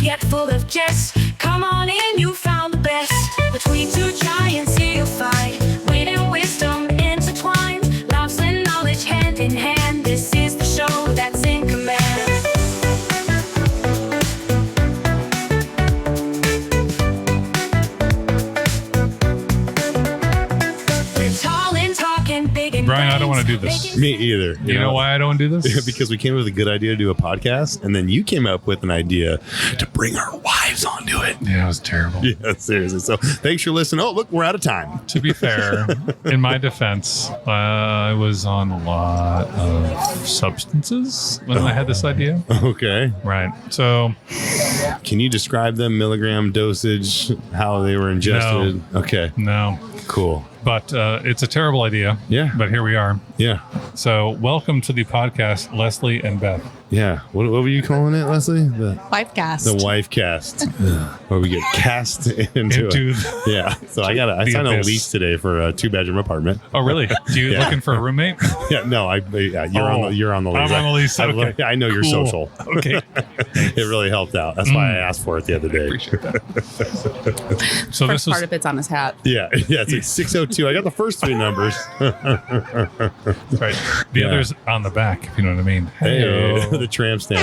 yet full of jest. Come on in, you found the best. Between two giants here you'll find wit and wisdom intertwined, laughs and knowledge hand in hand. This is the show that's in command. They're tall and talking big and Brian, I don't want to do this. Me either. You know why I don't do this? Because we came up with a good idea to do a podcast, and then you came up with an idea to bring our wives onto it. Yeah, it was terrible. Yeah, seriously. So thanks for listening. Oh, look, we're out of time. To be fair, in my defense, I was on a lot of substances when I had this idea. Okay. Right. So, Can you describe them, milligram dosage, how they were ingested? No. Okay. No. Cool. But it's a terrible idea. Yeah. But here we are. Yeah. So welcome to the podcast, Leslie and Beth. Yeah. What were you calling it, Leslie? Wifecast. The Wifecast. Where we get cast into it. Yeah. So I signed a lease today for a 2-bedroom apartment. Oh, really? You looking for a roommate? Yeah. No, you're on the lease. I'm on the lease. Okay. I know you're Cool. social. Okay. It really helped out. That's why I asked for it the other day. Appreciate that. So First this was part of it's on his hat. Yeah. It's like 602. I got the first 3 numbers. right. The other's on the back, if you know what I mean. Hey, the tramp stamp.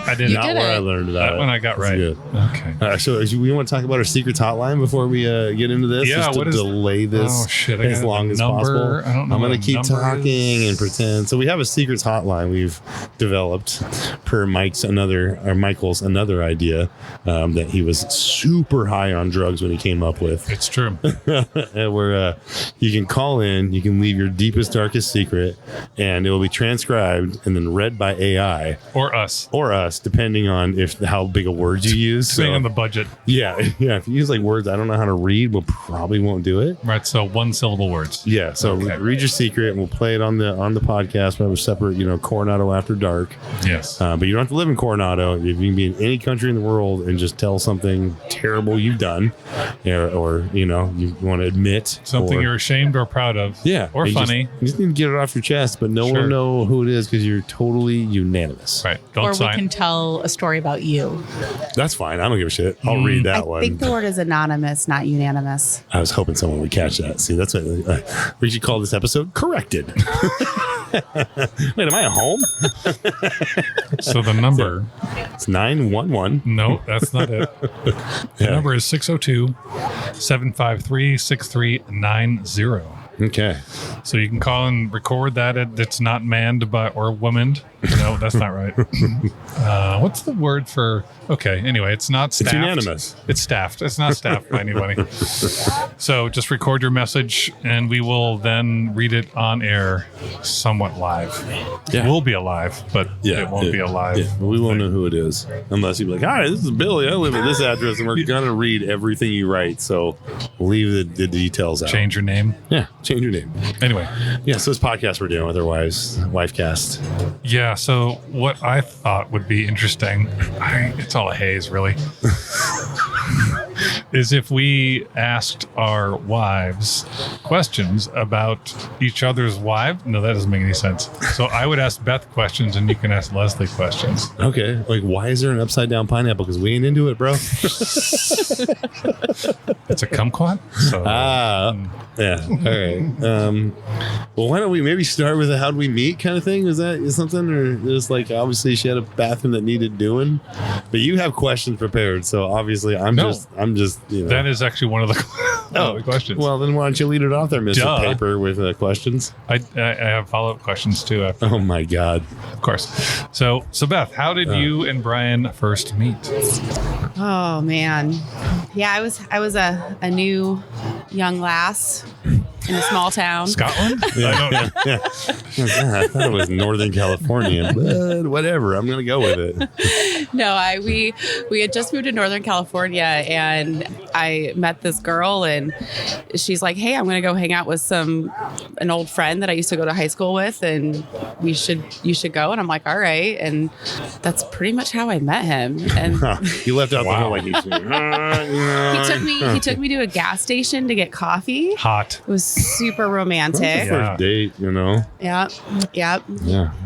I didn't. Not where I learned about that it. one I got That's right. good. Okay. All right, so we want to talk about our secrets hotline before we get into this. Yeah, just to delay this as long as possible. I don't know. I'm going to keep talking is. and pretend. So we have a secrets hotline we've developed per Michael's another idea that he was super high on drugs when he came up with. It's true. Where you can call in, you can leave your deepest, darkest secret, and it will be transcribed and then read by AI Or us. depending on how big a word you use. Depending on the budget. Yeah. If you use like words I don't know how to read, we probably won't do it. Right. So 1-syllable words. Yeah. So read your secret, and we'll play it on the podcast. We have a separate, Coronado After Dark. Yes. But you don't have to live in Coronado. You can be in any country in the world and just tell something terrible you've done, or you want to admit something you're ashamed or proud of. Yeah. Or funny. You just need to get it off your chest, but no one will know who it is because you're totally unanimous. Right. Or we can tell a story about you. That's fine. I don't give a shit. I'll read that one. I think the word is anonymous, not unanimous. I was hoping someone would catch that. See, that's what we should call this episode Corrected. Wait, am I at home? So the number. It's 911. No, that's not it. The number is 602-753-6390. Okay. So you can call and record that. It's not manned by or womaned. No, that's not right. What's the word for? Okay. Anyway, it's not staffed. It's unanimous. It's staffed. It's not staffed by anybody. So just record your message, and we will then read it on air, somewhat live. Yeah. We'll be alive, but it won't be alive. Yeah, but we won't know who it is unless you're like, "Hi, this is Billy. I live at this address, and we're gonna read everything you write." So we'll leave the details out. Change your name. Yeah. Change your name. Anyway. Yeah. So this podcast we're doing with our wives, Wifecast. Yeah. So what I thought would be interesting, it's all a haze, really, is if we asked our wives questions about each other's wives. No, that doesn't make any sense. So I would ask Beth questions, and you can ask Leslie questions. Okay. Like, why is there an upside down pineapple? Because we ain't into it, bro. It's a kumquat. So, yeah. All right. Well, why don't we maybe start with a how'd we meet kind of thing? Is something, or just like obviously she had a bathroom that needed doing, but you have questions prepared, so obviously I'm just That is actually one of the questions. Well, then why don't you lead it off there, Mr. Paper, with questions? I have follow-up questions too. After. Oh my God! Of course. So Beth, how did you and Brian first meet? Oh man, yeah, I was a new young lass in a small town. Scotland? Yeah. I thought it was Northern California, but whatever. I'm gonna go with it. No, we had just moved to Northern California, and I met this girl, and she's like, "Hey, I'm gonna go hang out with an old friend that I used to go to high school with, and you should go." And I'm like, "All right," and that's pretty much how I met him. And you left out the whole like he took me to a gas station to get coffee. Hot. It was super romantic. Yeah. First date, you know. Yep. Yeah.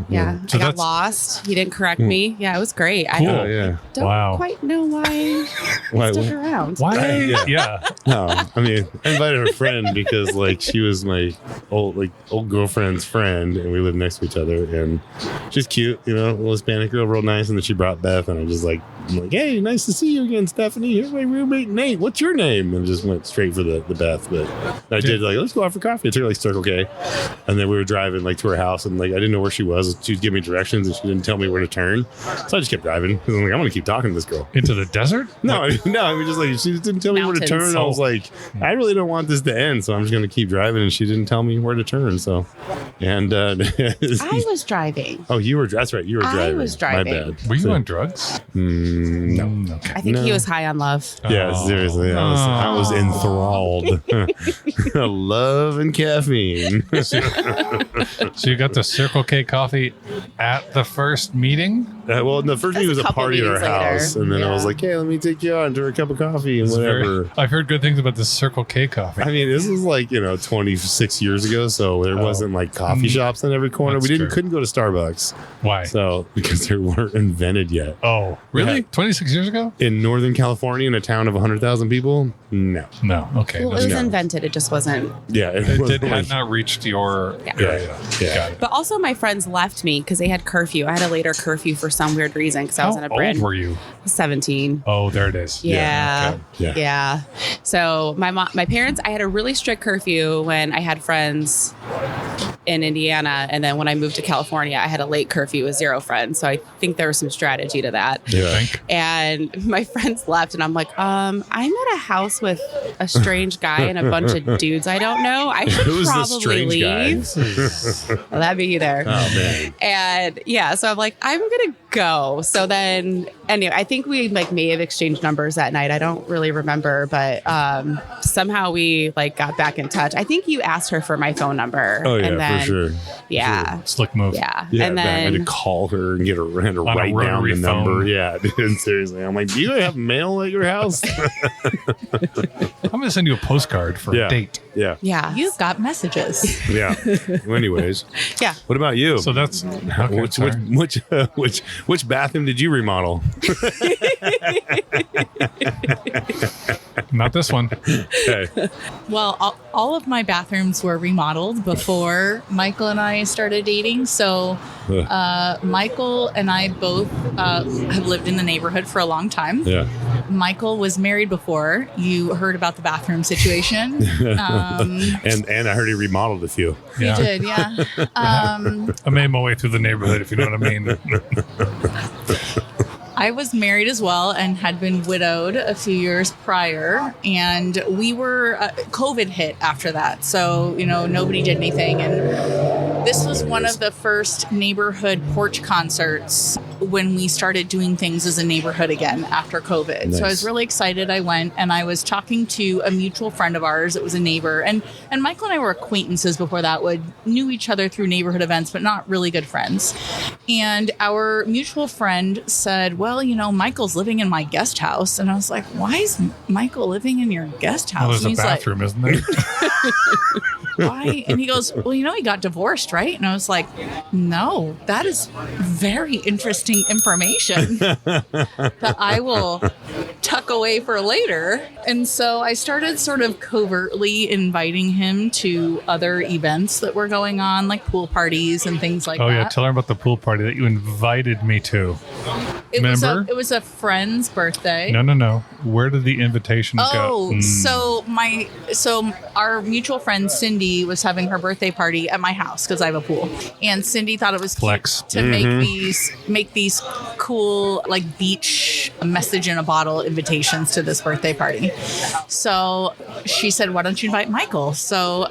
So I got that's- lost. He didn't correct me. Yeah, it was great. Cool. Oh, yeah. don't Wow. quite know why Why- I stuck around. Why? Yeah. Yeah. No, I mean, I invited a friend because like she was my old girlfriend's friend, and we lived next to each other, and she's cute, you know, little Hispanic girl, real nice. And then she brought Beth, and I'm like, hey, nice to see you again, Stephanie. Here's my roommate Nate. What's your name? And just went straight for the Beth. But I did like, let's go out for coffee. I took her like Circle K, and then we were driving like to her house, and like I didn't know where she was. She was giving me directions, and she didn't tell me where to turn. So I just kept driving because I'm like, I'm gonna keep talking to this girl. Into the desert? No, I mean, just like she just didn't tell me where to Mountains. turn. I was like, I really don't want this to end, so I'm just gonna keep driving. And she didn't tell me where to turn. So, and I was driving. oh, you were. That's right, you were I driving. was driving. My bad. Were you So- on drugs? No. Okay. I think he No. was high on love. Yeah, Oh. seriously, I was enthralled. Love and caffeine. So you got the Circle K coffee at the first meeting? Well, the first That's meeting was a a couple party at our meetings later. house, and then I was Yeah. like, "Hey, let me take you out and do a cup of coffee and It's whatever." I've heard good things about the Circle K coffee. I mean, this is like 26 years ago, so there wasn't like coffee shops on every corner. That's We true. couldn't go to Starbucks, Why? so because they weren't invented yet. Oh, really? Yeah. 26 years ago? In Northern California, in a town of 100,000 people, no. No. Okay. Well, it That's was good. invented. It just wasn't. Yeah, It wasn't had like- not reached your Yeah. area. Yeah. Got it. But also, my friends left me because they had curfew. I had a later curfew for some weird reason because I was How in a old brand were you? 17. Oh, there it is. Yeah. okay. Yeah. So my parents, I had a really strict curfew when I had friends in Indiana, and then when I moved to California, I had a late curfew with 0 friends. So I think there was some strategy to that. You Yeah. think? And my friends left, and I'm like, I'm at a house with a strange guy and a bunch of dudes I don't know. I should Who's the probably strange guy? leave. Well, that'd be you there. Oh man. And yeah, so I'm like, I'm gonna go. So then, anyway, I think we like may have exchanged numbers that night. I don't really remember, but somehow we like got back in touch. I think you asked her for my phone number. Oh yeah, and then, for sure. Yeah, Slick move. yeah. Yeah, and I had to then call her and get her and a write down rotary the number. phone. Yeah, dude, seriously. I'm like, do you have mail at your house? I'm going to send you a postcard for Yeah. a date. Yeah, yeah, You've got messages. yeah. Well, anyways, yeah. what about you? So that's okay, which bathroom did you remodel? not this one. Okay. Well, all of my bathrooms were remodeled before Michael and I started dating. So Michael and I both have lived in the neighborhood for a long time. Yeah. Michael was married before. You heard about the bathroom situation. And I heard he remodeled a few. Yeah. You did, yeah. I made my way through the neighborhood, if you know what I mean. I was married as well and had been widowed a few years prior. And we were, COVID hit after that. So, nobody did anything. And this was one of the first neighborhood porch concerts when we started doing things as a neighborhood again after COVID. Nice. So I was really excited. I went and I was talking to a mutual friend of ours. It was a neighbor. And Michael and I were acquaintances before that, knew each other through neighborhood events, but not really good friends. And our mutual friend said, well, Michael's living in my guest house. And I was like, why is Michael living in your guest house? Well, there's And a he's bathroom, isn't there? why? And he goes, well, he got divorced, right? And I was like, no, that is very interesting information that I will tuck away for later. And so I started sort of covertly inviting him to other events that were going on, like pool parties and things like Oh, that. yeah. Tell her about the pool party that you invited me to. Remember? It was a friend's birthday. No. Where did the invitation go? Oh, so our mutual friend Cindy was having her birthday party at my house because I have a pool, and Cindy thought it was Flex. cute to make these cool like beach message in a bottle invitations to this birthday party. So she said, "Why don't you invite Michael?" So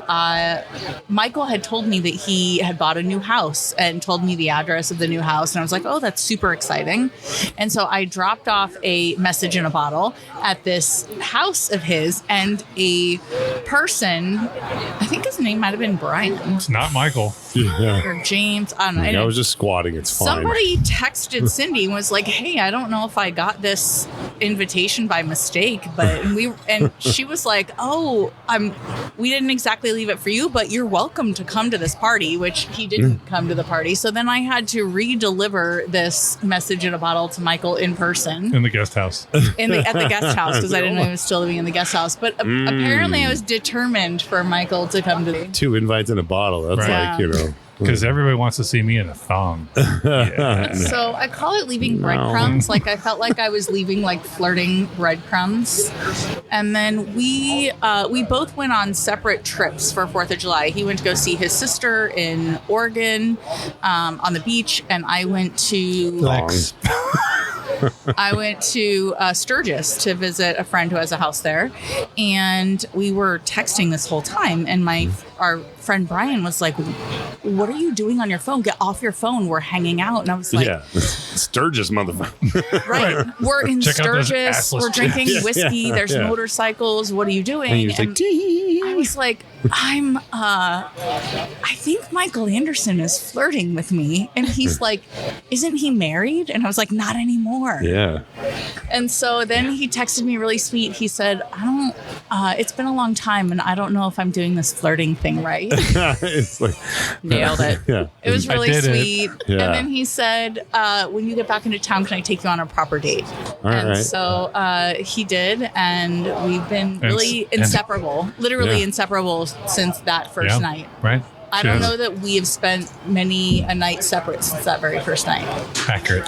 Michael had told me that he had bought a new house and told me the address of the new house, and I was like, "Oh, that's super exciting." And so I dropped off a message in a bottle at this house of his, and a person, I think his name might have been Brian It's not Michael. Yeah. or James, I don't know. I was just squatting. It's fine. Somebody texted Cindy and was like, hey, I don't know if I got this invitation by mistake, but she was like, "Oh, we didn't exactly leave it for you, but you're welcome to come to this party," which he didn't come to the party. So then I had to re-deliver this message in a bottle to Michael in person in the guest house. at the guest house, because I didn't know he was still living in the guest house. But apparently I was determined for Michael to come to the 2 invites in a bottle. That's Right. like, you know. Because everybody wants to see me in a thong. Yeah. So I call it leaving breadcrumbs. Like I felt like I was leaving like flirting breadcrumbs. And then we both went on separate trips for 4th of July. He went to go see his sister in Oregon on the beach, and I went to Lex. Sturgis to visit a friend who has a house there, and we were texting this whole time. And our friend Brian was like, "What are you doing on your phone? Get off your phone. We're hanging out." And I was like, Yeah. Sturgis, motherfucker. "Right, we're in Check out those Sturgis. assless We're drinking chicks." whiskey. Yeah, There's yeah. motorcycles. What are you doing?" And he was like, I was like, I think Michael Anderson is flirting with me. And he's like, "Isn't he married?" And I was like, "Not anymore." yeah. And so then he texted me really sweet. He said, it's been a long time, and I don't know if I'm doing this flirting thing right." It's like, Nailed it. yeah. It was I really did it. sweet. Yeah. And then he said, "When you get back into town, can I take you on a proper date?" And right. so he did, and we've been really inseparable, literally Yeah. inseparable since that first Yeah. night. Right? I don't know that we have spent many a night separate since that very first night. Accurate.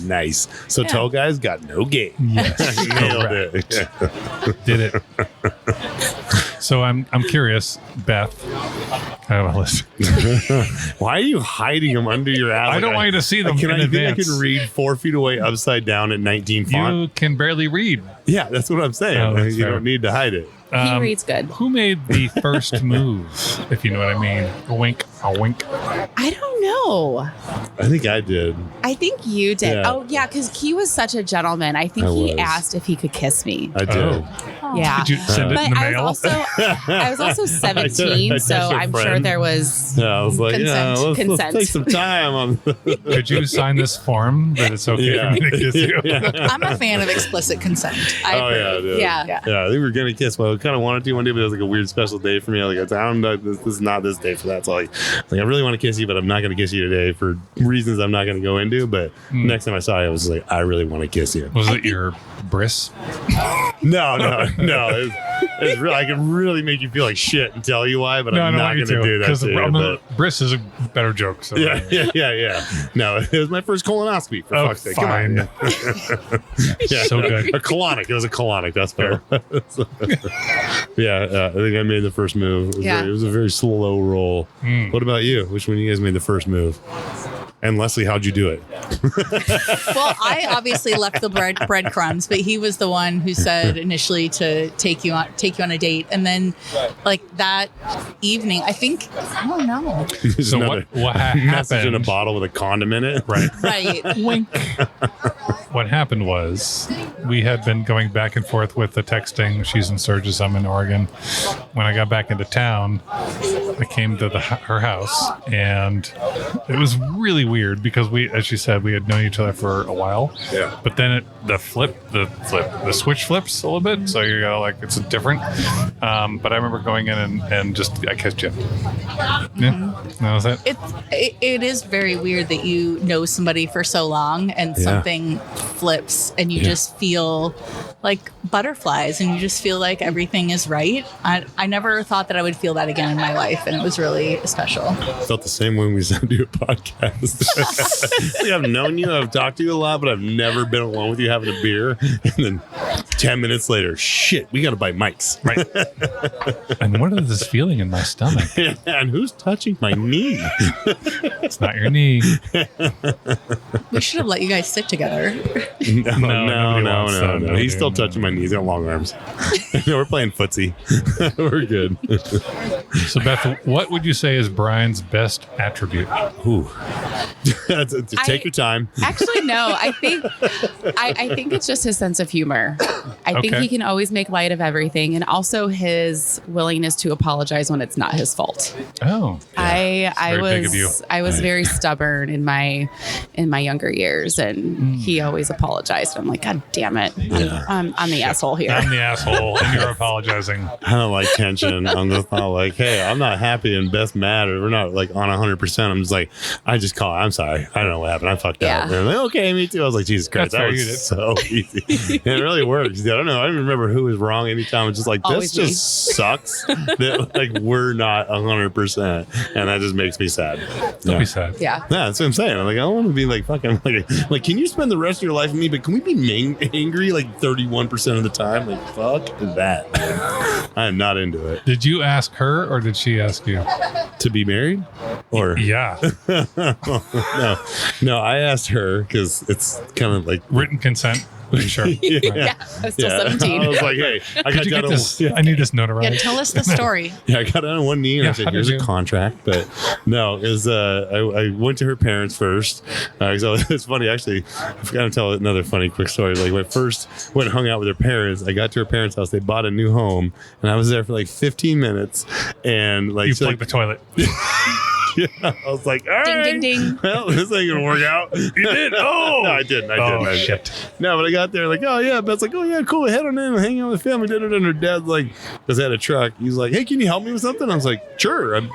Nice. So Yeah. tall guys got no game. Yes. Nailed it. Did it. So I'm curious, Beth. I have a list. Why are you hiding them under your ass? I don't want you to see them Can in I think I advance. can read 4 feet away upside down at 19 font? You can barely read. Yeah, that's what I'm saying. Oh, that's You fair. don't need to hide it. He reads good. Who made the first move, if you know what I mean? A wink, a wink. I don't know. I think I did. I think you did. Yeah. Oh, yeah, because he was such a gentleman. I think I he was. asked if he could kiss me. I did. Oh. Yeah. Did you send it But in the I mail? was also 17, I so texted a I'm sure friend. there was Yeah, I was like, consent. let's consent. take some time on. Could you sign this form that it's okay Yeah. for me to kiss you? Yeah. I'm a fan of explicit consent. I Oh, yeah, approve. dude. Yeah. Yeah. Yeah, I think we were gonna kiss. Well, I kind of wanted to one day, but it was like a weird special day for me. I was like, I don't know, this is not this day for that. So I really want to kiss you, but I'm not gonna kiss you today for reasons I'm not gonna go into. But next time I saw you, I was like, I really want to kiss you. Was it your bris? No. It's real. I can really make you feel like shit and tell you why, but I'm not gonna do that. Because to you, but- bris is a better joke. So Yeah. No, it was my first colonoscopy. For Oh, fuck's sake, fine. Come on. Yeah, So good. A colonic. It was a colonic. That's fair. Yeah, I think I made the first move. It was, Yeah. it was a very slow roll. What about you? Which one of you guys made the first move? And Leslie, how'd you do it? Well, I obviously left the breadcrumbs, but he was the one who said initially to take you on a date, and then like that evening, I don't know. So what message in a happened? bottle with a condom in it? Right. Right. Wink. What happened was we had been going back and forth with the texting. She's in Sturgis, I'm in Oregon. When I got back into town, I came to her house, and it was really weird because as she said, we had known each other for a while. Yeah. But then the switch flips a little bit, so you go like it's different. But I remember going in and just I kissed you. Yeah, that was it. It is very weird that you know somebody for so long and something flips and you just feel like butterflies and you just feel like everything is right. I never thought that I would feel that again in my life, and it was really special. I felt the same way when we started to do a podcast. Like, I've known you, I've talked to you a lot, but I've never been alone with you having a beer. And then 10 minutes later, shit, we got to buy mics. Right. And what is this feeling in my stomach? And who's touching my knee? It's not your knee. We should have let you guys sit together. No. He's still touching my knees. He's got long arms. No, we're playing footsie. We're good. So Beth, what would you say is Brian's best attribute? Ooh. Take your time. Actually, no. I think it's just his sense of humor. I think Okay. he can always make light of everything, and also his willingness to apologize when it's not his fault. Oh, I very big of you. was very stubborn in my younger years, and he always apologized. I'm like, God damn it, I'm the asshole here. I'm the asshole, and you're apologizing. I don't like tension. I'm just not like, hey, I'm not happy and Beth's mad, or we're not like on 100%. I'm just like, I just call. I'm sorry. I don't know what happened. I fucked up. And they're like, okay, me too. I was like, Jesus Christ, That's fair, that you did. was so easy. And it really works. I don't know. I don't remember who was wrong anytime. It's just like, Always this just sucks that like we're not 100%, and that just makes me sad. Don't be sad. Yeah. Yeah, that's what I'm saying. I'm like, I don't want to be like fucking like, can you spend the rest of your life with me? But can we be angry like 31% of the time? Like, fuck that. Man. I am not into it. Did you ask her or did she ask you? To be married, or Yeah, no, I asked her because it's kind of like written consent. Sure. Yeah. I was still 17. I was like, hey, I Could got you down get on, this? I need this notarized. Yeah, tell us the story. yeah, I got down on one knee and I Yeah, said, how here's did a you? contract. But no, is I went to her parents first. So it's funny, actually. I forgot to tell another funny quick story. Like when I first went and hung out with her parents, I got to her parents' house. They bought a new home, and I was there for like 15 minutes. And like, You she's plugged the toilet. yeah, I was like, all Ding, right. ding, ding. Well, this ain't gonna work out. You did? Oh, no, I didn't. Oh, shit. No, but I got there like, oh yeah. Beth's like, oh yeah, cool. Head on in and hang out with the family. Did it, and her dad's like, because I had a truck. He's like, hey, can you help me with something? I was like, sure. I'm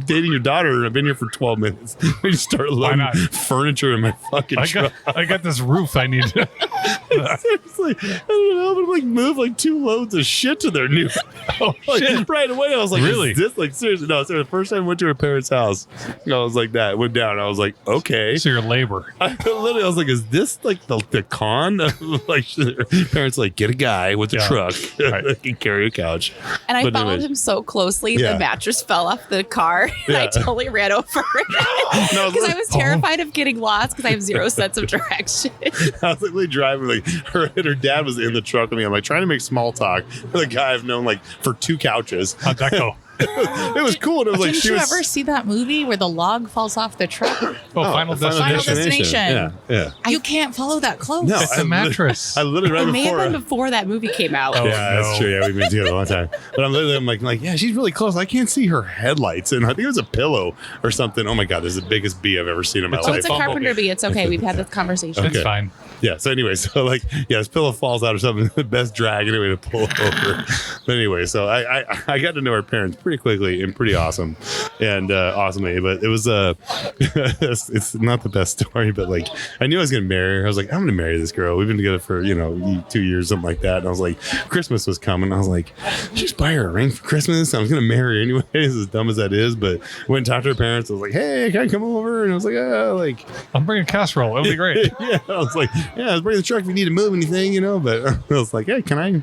dating your daughter. I've been here for 12 minutes. We just start loading not? furniture in my fucking truck. I got this roof I need. Seriously, I don't know, but like move like 2 loads of shit to their new. Oh, Like, shit. right away, I was like, Really? Is this like seriously? No, so the first time I went to her parents' house, I was like that. Went down. I was like, okay. So your labor. I was like, is this like the con? Like, parents like, get a guy with a Yeah. truck Right. that can carry a couch. And I But followed anyways. him so closely, Yeah. the mattress fell off the car, and I Yeah. totally ran over it No, because I was terrified of getting lost because I have zero sense of direction. I was like driving, like her and her dad was in the truck with me. I'm like trying to make small talk with a guy I've known like for 2 couches. How'd that go? It was cool. And it was like Didn't she you was. ever see that movie where the log falls off the truck? Oh, Final Destination. Yeah. You can't follow that close. No, It's a mattress. I literally right It may have before. been before that movie came out. Oh. Yeah, that's no. true. Yeah, we've been together a long time. But I'm like, yeah, she's really close. I can't see her headlights, and I think it was a pillow or something. Oh my god, this is the biggest bee I've ever seen in my It's Oh, life. it's a Bumblebee. carpenter bee. It's okay. We've had this conversation. It's Okay. fine. Yeah. So anyway, so like, yeah, this pillow falls out or something. The best drag anyway to pull over. But anyway, so I got to know her parents pretty quickly and pretty awesome, and awesomely. But it was it's not the best story, but like I knew I was gonna marry her. I was like, I'm gonna marry this girl. We've been together for 2 years, something like that. And I was like, Christmas was coming. I was like, just buy her a ring for Christmas. I was gonna marry her anyways, as dumb as that is. But went and talked to her parents. I was like, hey, can I come over? And I was like, like. I'm bringing a casserole. It'll be great. Yeah, I was like, yeah, let's bring the truck if you need to move anything, But I was like, hey, can I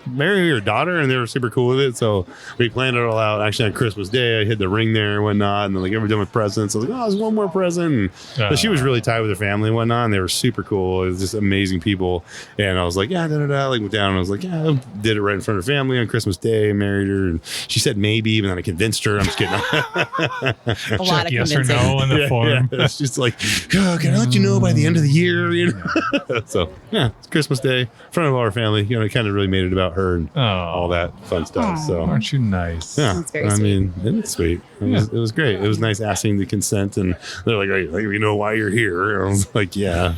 marry your daughter? And they were super cool with it. So we planned it all out. Actually, on Christmas Day, I hid the ring there and whatnot, and then like every done with presents. I was like, oh, there's one more present. And, but she was really tight with her family and whatnot, and they were super cool. It was just amazing people. And I was like, yeah, like went down and I was like, yeah, I did it right in front of her family on Christmas Day, married her, and she said maybe, and then I convinced her. I'm just kidding. A lot Check of yes or convincing. no in the form. Yeah, it's just like, oh, can I let you know by the end of the year? So yeah, it's Christmas Day in front of all our family. It kind of really made it about her and Oh, all that fun stuff. So aren't you nice? yeah, That's very I sweet. mean, it's sweet. It was great. It was nice asking the consent, and they're like, "Hey, we know why you're here." And I was like, "Yeah,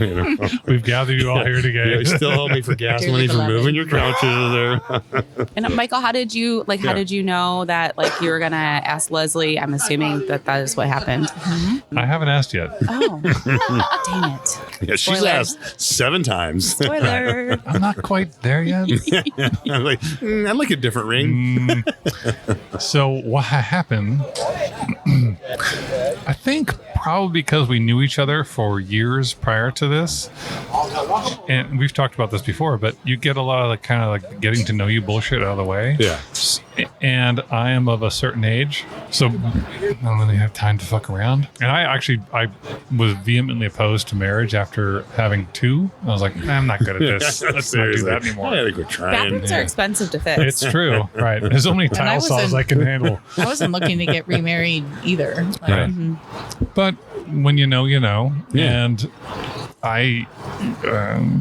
We've gathered you all here Yeah, together. you still owe me for gas Dearly money for beloved. moving your couches there." And Michael, how did you know that like you were gonna ask Leslie? I'm assuming that is what happened. I haven't asked yet. Oh, dang it! Yeah, she's Spoiler. asked 7 times. Spoiler. I'm not quite there yet. I'm like, I'd like a different ring. So what happened? I think probably because we knew each other for years prior to this, and we've talked about this before, but you get a lot of the kind of like getting to know you bullshit out of the way. Yeah. And I am of a certain age, so I don't really have time to fuck around. And I was vehemently opposed to marriage after having 2. I was like, I'm not good at this. Let's not do that anymore. I think we're trying. Bathrooms are expensive to fix. It's true, right? There's only I tile saws wasn't- I can handle. I wasn't looking to get remarried either. Like, Right. But when you know, Yeah. and I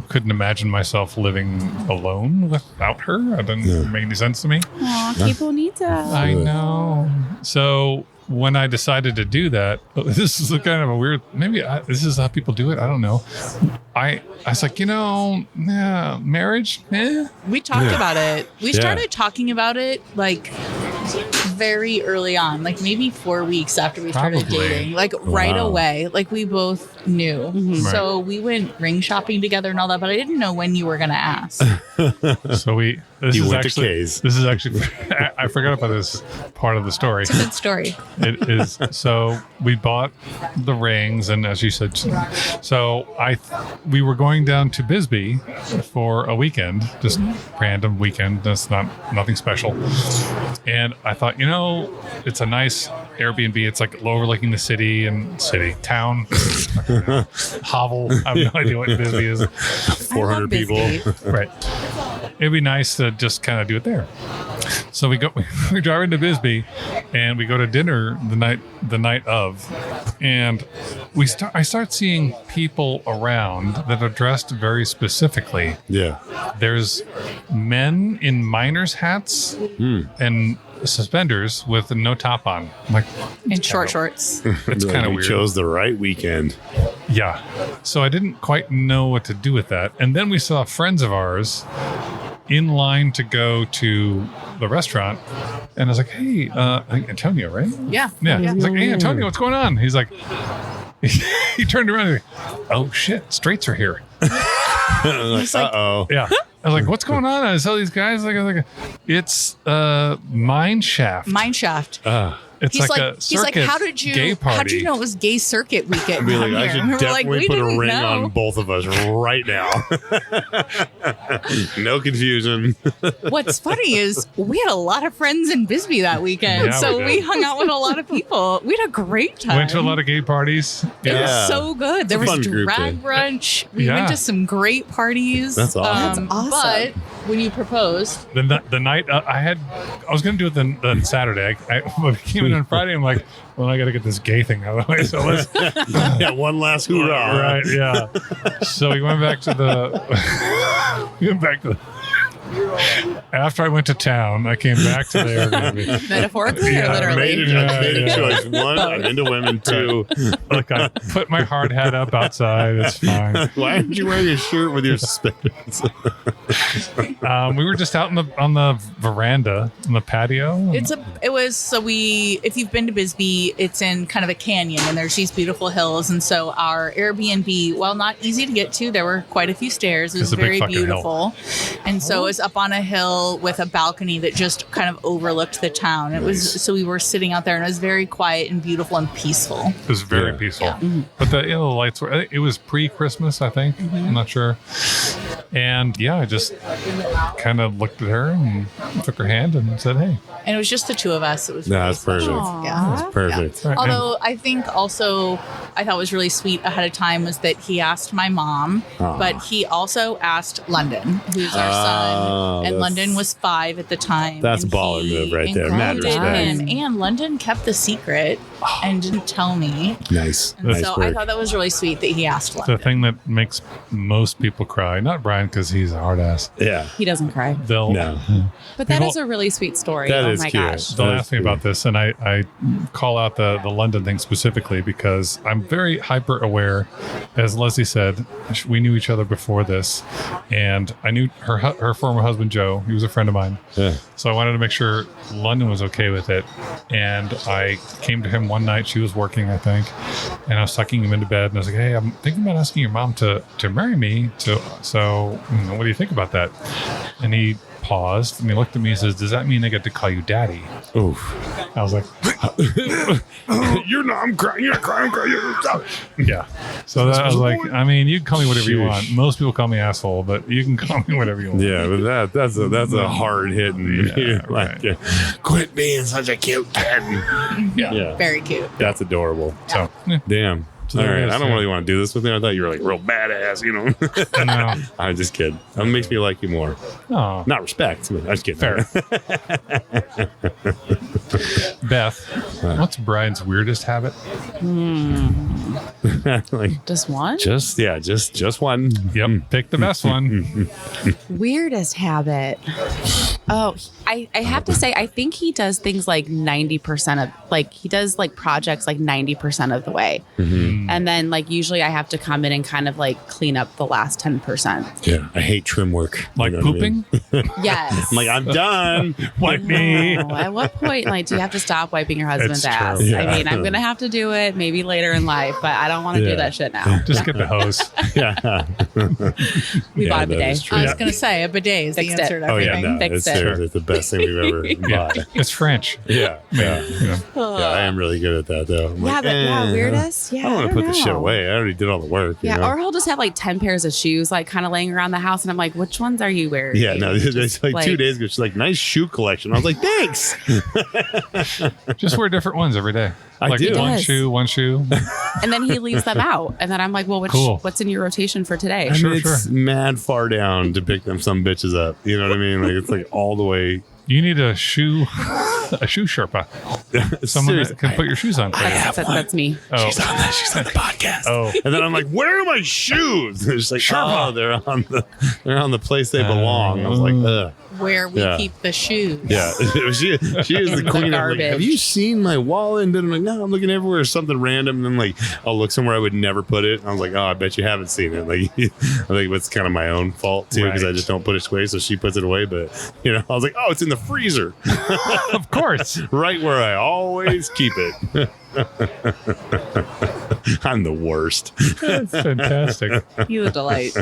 couldn't imagine myself living alone without her. It didn't make any sense to me. Aw, people need that. I know. So when I decided to do that, this is kind of a weird, this is how people do it. I don't know. I was like, marriage, We talked about it. We started talking about it like very early on, like maybe 4 weeks after we started Probably. dating, like right away. Like we both knew. So we went ring shopping together and all that, but I didn't know when you were going to ask. So this You is went to actually, K's. this is actually, I forgot about this part of the story. It's a good story. It is. So we bought the rings, and as you said, so we were going down to Bisbee for a weekend, just random weekend. That's nothing special. And I thought, it's a nice Airbnb. It's like overlooking the town, hovel. I have no idea what Bisbee is. 400 people. Right. It'd be nice to just kind of do it there. So we're driving to Bisbee, and we go to dinner the night of, and I start seeing people around that are dressed very specifically. Yeah. There's men in miners' hats and suspenders with no top on. I'm like, In short shorts. it's kind of We weird. chose the right weekend. Yeah. So I didn't quite know what to do with that. And then we saw friends of ours in line to go to the restaurant. And I was like, hey, I think Antonio, right? Yeah. Yeah. I was like, hey, Antonio, what's going on? He's like, he turned around and oh, shit, straights are here. Like, uh-oh. Yeah. I was like, what's going on? I saw these guys. It's Mine Shaft. Mine shaft. It's He's like like, a circus how gay party. did you know it was gay circuit weekend? I'd be like, down I here?" should And we were definitely like, "We put a didn't ring know." on both of us right now. No confusion. What's funny is we had a lot of friends in Bisbee that weekend, Yeah, so we we did. hung out with a lot of people. We had a great time. Went to a lot of gay parties. It Yeah. was so good. There It's a was fun group drag day. brunch. We Yeah. went to some great parties. That's awesome. That's awesome. But when you proposed, The night I was going to do it the Saturday. I came in on Friday. I'm like, well, I got to get this gay thing out of the way. So let's Yeah, one last hoorah. right, yeah. So we went back to after I went to town. I came back to the Airbnb. metaphorically Yeah, or literally? I made a Yeah. choice. One, I'm into women. Two, Look, I put my hard hat up outside. It's fine. why aren't you wearing a shirt with your suspenders? We were just out on the veranda, on the patio. If you've been to Bisbee, it's in kind of a canyon and there's these beautiful hills. And so our Airbnb, while not easy to get to, there were quite a few stairs. It was It's a big very fucking beautiful. And so it was up on a hill with a balcony that just kind of overlooked the town. So we were sitting out there and it was very quiet and beautiful and peaceful. It was very Yeah. peaceful. Yeah. But the lights were, it was pre-Christmas, I think. I'm not sure. And yeah, I just kind of looked at her and took her hand and said, hey. And it was just the two of us. It was No, really that's perfect. special. Yeah. That's perfect. Right, Although I think also I thought was really sweet ahead of time was that he asked my mom, but he also asked London, who's our son, and that's- London was 5 at the time. That's a and baller he move right there. Mad included respect. him, and London kept the secret and didn't tell me. Nice. And Nice so I work. thought that was really sweet that he asked the London. thing that makes most people cry, not Brian because he's a hard ass. Yeah. He doesn't cry. They'll No. But that People- is a really sweet story. That oh is my cute. gosh. They'll That's ask me cool. about this, and I call out the London thing specifically because I'm very hyper aware. As Leslie said, we knew each other before this, and I knew her former husband Joe. He was a friend of mine, Yeah. so I wanted to make sure London was okay with it. And I came to him one night. She was working, I think, and I was tucking him into bed, and I was like, "Hey, I'm thinking about asking your mom to marry me. So what do you think about that?" And he paused and he looked at me and says, "Does that mean I get to call you daddy?" Oof. I was like, You're not. I'm crying. You're crying. I'm crying. yeah. So that, I was like, I mean, you can call me whatever you want. Most people call me asshole, but you can call me whatever you want. Yeah, but that's a hard hitting. Yeah, like, right. quit being such a cute kid. Yeah. Very cute. That's adorable. So, yeah. Damn. So All there right. it is, I don't yeah. really want to do this with you. I thought you were like real badass, you know. No. I'm just kidding. That makes me like you more. Oh, Not respect, but I'm just kidding. fair. Beth, what's Brian's weirdest habit? like Just one? just one. Yep. Pick the best one. Weirdest habit. Oh, I have to say, I think he does things like 90% of, like, he does like projects like 90% of the way. And then like usually I have to come in and kind of like clean up the last 10%. Yeah, I hate trim work. Like You know what I mean? pooping? Yes. I'm like, I'm done. Wipe me. No. At what point, like, do you have to stop wiping your husband's It's true. ass? Yeah. I mean, I'm going to have to do it maybe later in life, but I don't want to Yeah. do that shit now. Just get the hose. Yeah. We bought a that bidet. is true. I was going to say a bidet is the Fixed answer it. to Oh yeah, everything. no, Fix it's it. seriously the best thing we've ever bought. It's French. Yeah, yeah. Yeah. Yeah, I am really good at that though. I'm Yeah, like, but yeah, weirdest. Yeah, I don't want to put the shit know. away. I already did all the work. you Yeah, know? or he'll just have like 10 pairs of shoes, like kind of laying around the house. And I'm like, which ones are you wearing? Yeah, no, it's Just, like 2 days ago. She's like, nice shoe collection. I was like, thanks. Just wear different ones every day. I like do. one He does. shoe, one shoe. And then he leaves them out. And then I'm like, well, Cool. what's in your rotation for today? I Sure, mean, it's mad far down to pick them some bitches up. You know what I mean? Like it's like all the way. You need a shoe Sherpa. Someone that Seriously. can put your shoes on. That's me. Oh. She's on the podcast. Oh. And then I'm like, where are my shoes? And she's like, Sherpa. oh, they're on the place they belong. I was like, ugh. Where we Yeah. keep the shoes. Yeah, she is the queen of like, garbage. have you seen my wallet? And then I'm like, no, I'm looking everywhere, something random. And then like, I'll look somewhere I would never put it. I was like, oh, I bet you haven't seen it. Like, I think it's kind of my own fault too, because I Right. just don't put it away. So she puts it away. But, you know, I was like, oh, it's in the freezer, Of course. right where I always keep it. I'm the worst. That's fantastic. He's a delight.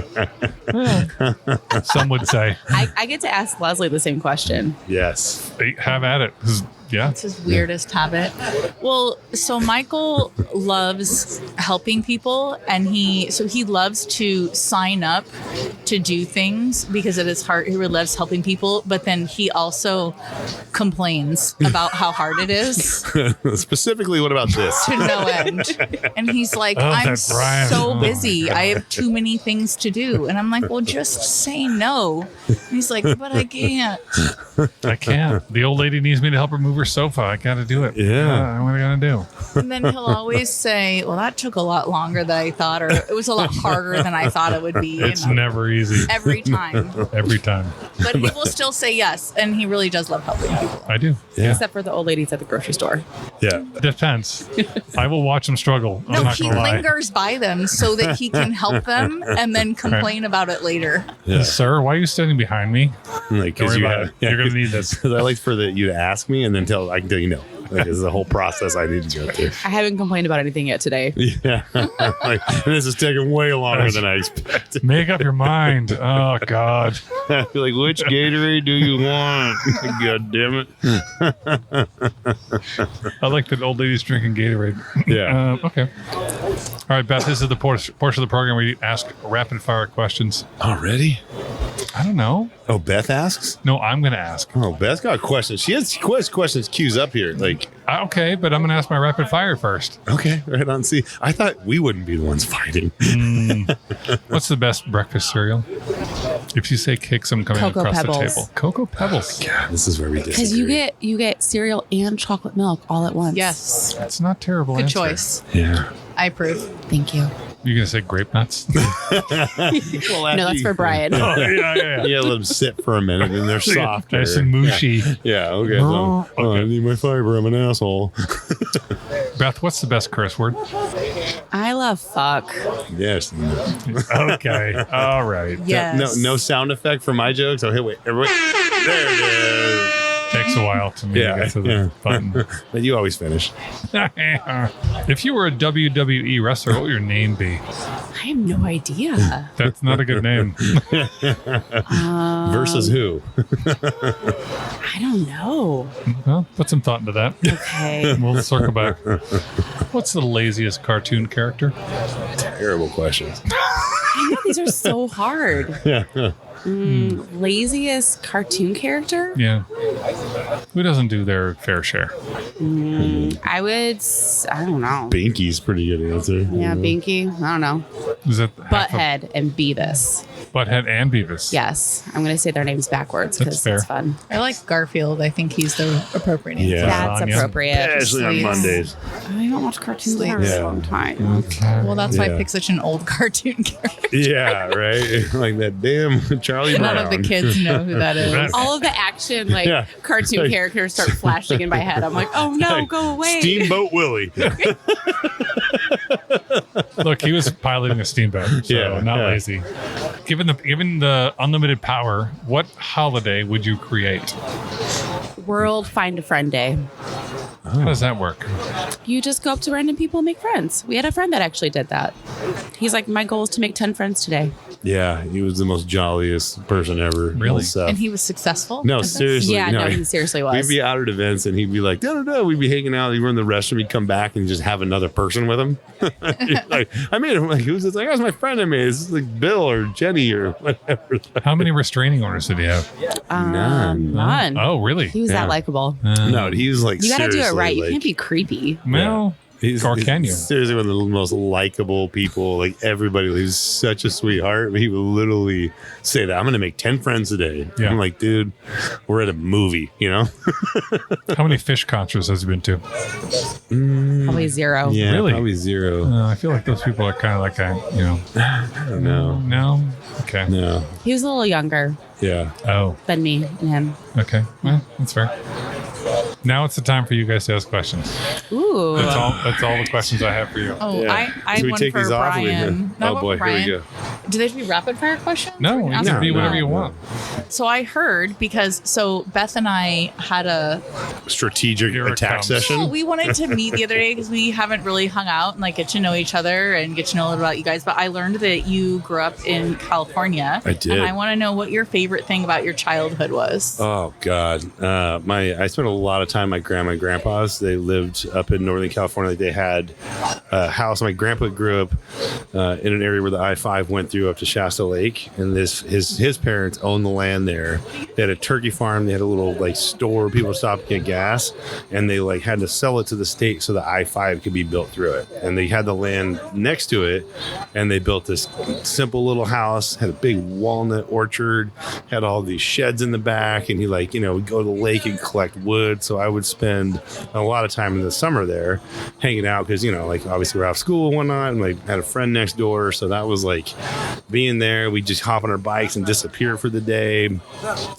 Some would say. I get to ask Leslie the same question. Yes. Hey, have at it. 'Cause, yeah. It's his weirdest habit. Well, so Michael loves helping people, and he loves to sign up to do things because at his heart he really loves helping people. But then he also complains about how hard it is Specifically, what about this? to no end. And he's like, Oh, I'm that Brian. so Oh, busy. I have too many things to do. And I'm like, well, just say no. And he's like, but I can't. I can't. The old lady needs me to help her move her sofa. I got to do it. Yeah. What am I going to do? And then he'll always say, well, that took a lot longer than I thought, or it was a lot harder than I thought it would be. you It's know, never easy. every time. Every time. But he will still say yes. And he really does love helping people. I do. Yeah. Except for the old ladies at the grocery store. Yeah. Depends. I will watch them struggle. I'm No, not he going to lie. lingers by them so that he can help them and then complain about it later. Yeah. Sir, why are you standing behind me? Like, Don't because worry you about it. You're going to need this. Because I like for you to ask me and then I can tell you no. Like, this is a whole process I need to go through. I haven't complained about anything yet today. Yeah. Like, this is taking way longer than I expected. Make up your mind. Oh, God. I feel like, which Gatorade do you want? God damn it. I like that old lady's drinking Gatorade. Yeah. Okay. All right, Beth, this is the portion of the program where you ask rapid fire questions. Already? I don't know. Oh, Beth asks? No, I'm going to ask. Oh, Beth's got questions. She has questions queues up here. Like, Okay, but I'm going to ask my rapid fire first. okay, right on. See, I thought we wouldn't be the ones fighting. What's the best breakfast cereal? If you say Kix, I'm coming Cocoa across Pebbles. the table. Cocoa Pebbles. God, this is where we disagree. Because you get cereal and chocolate milk all at once. Yes. That's not terrible. Good answer. choice. Yeah. I approve. Thank you. You're going to say grape nuts? Well, No, that's for Brian. Oh, yeah. Yeah, let them sit for a minute and they're softer. Nice and mushy. Yeah, okay. So, oh, I need my fiber. I'm an asshole. Beth, what's the best curse word? I love fuck. Yes. Okay. All right. Yes. No sound effect for my jokes. Oh, hey, wait. Everybody. There it is. Takes a while to me to get to the button. But you always finish. If you were a WWE wrestler, what would your name be? I have no idea. That's not a good name. Versus who? I don't know. Well, put some thought into that. Okay. We'll circle back. What's the laziest cartoon character? Terrible questions. I know these are so hard. Yeah. Laziest cartoon character? Yeah. Who doesn't do their fair share? I don't know. Binky's pretty good answer. Yeah, Binky. I don't know. Is it half Butthead and Beavis. Butthead and Beavis? Yes. I'm going to say their names backwards because That's it's fun. I like Garfield. I think he's the appropriate answer. Yeah. That's Lasagna. appropriate. Especially on Please. Mondays. I don't watch cartoons in a Yeah. long time. Well, that's why I Yeah. picked such an old cartoon character. Yeah, right. Like that damn Charlie Brown. None of the kids know who that is. All of the action, Yeah. cartoon Like- characters start flashing in my head. I'm like, oh no, Like go away. Steamboat Willie. Look, he was piloting a steamboat, so Yeah, not yeah. lazy. Given the unlimited power, what holiday would you create? World Find a Friend Day. How does that work? You just go up to random people and make friends. We had a friend that actually did that. He's like, my goal is to make 10 friends today. Yeah, he was the most jolliest person ever. Really? So. And he was successful. No, seriously. Yeah, no, no, he seriously was. We'd be out at events and he'd be like, no. We'd be hanging out. He'd run the restroom. He'd come back and just have another person with him. Like, I made him. Like, who's this? Like, that was my friend I made. This is like Bill or Jenny or whatever. How many restraining orders did he have? None. Oh, really? He was Yeah. that likable. No, he was like, You got to do it seriously, right. You like- can't be creepy. Well, or can you? Seriously, one of the most likable people. Like everybody, he's such a sweetheart. He would literally say that I'm going to make 10 friends today. Yeah. I'm like, dude, we're at a movie, you know? How many fish concerts has he been to? Probably zero. Yeah, Really? probably zero. I feel like those people are kind of like I don't know. no? Okay. No. He was a little younger Yeah. Oh, than me and him. okay. Well, that's fair. Now it's the time for you guys to ask questions. Ooh. That's all the questions I have for you. Oh, Yeah. I Should had we one take for these off? Brian. No, Oh boy, Brian. here we go. Do they have to be rapid fire questions? No, Or you ask can them be now? whatever you want. So I heard so Beth and I had a Strategic Here it attack comes. session. well, we wanted to meet the other day because we haven't really hung out and like get to know each other and get to know a little about you guys. But I learned that you grew up in California. I did. And I want to know what your favorite thing about your childhood was. Oh God, I spent a lot of time at my grandma and grandpa's. They lived up in Northern California. They had a house. My grandpa grew up in an area where the I-5 went through up to Shasta Lake, and his parents owned the land there. They had a turkey farm. They had a little like store where people stopped to get gas, and they like had to sell it to the state so the I-5 could be built through it. And they had the land next to it, and they built this simple little house. Had a big walnut orchard. Had all these sheds in the back, and he would go to the lake and collect wood. So I would spend a lot of time in the summer there hanging out because obviously we're out of school and whatnot, and had a friend next door, so that was like being there. We'd just hop on our bikes and disappear for the day,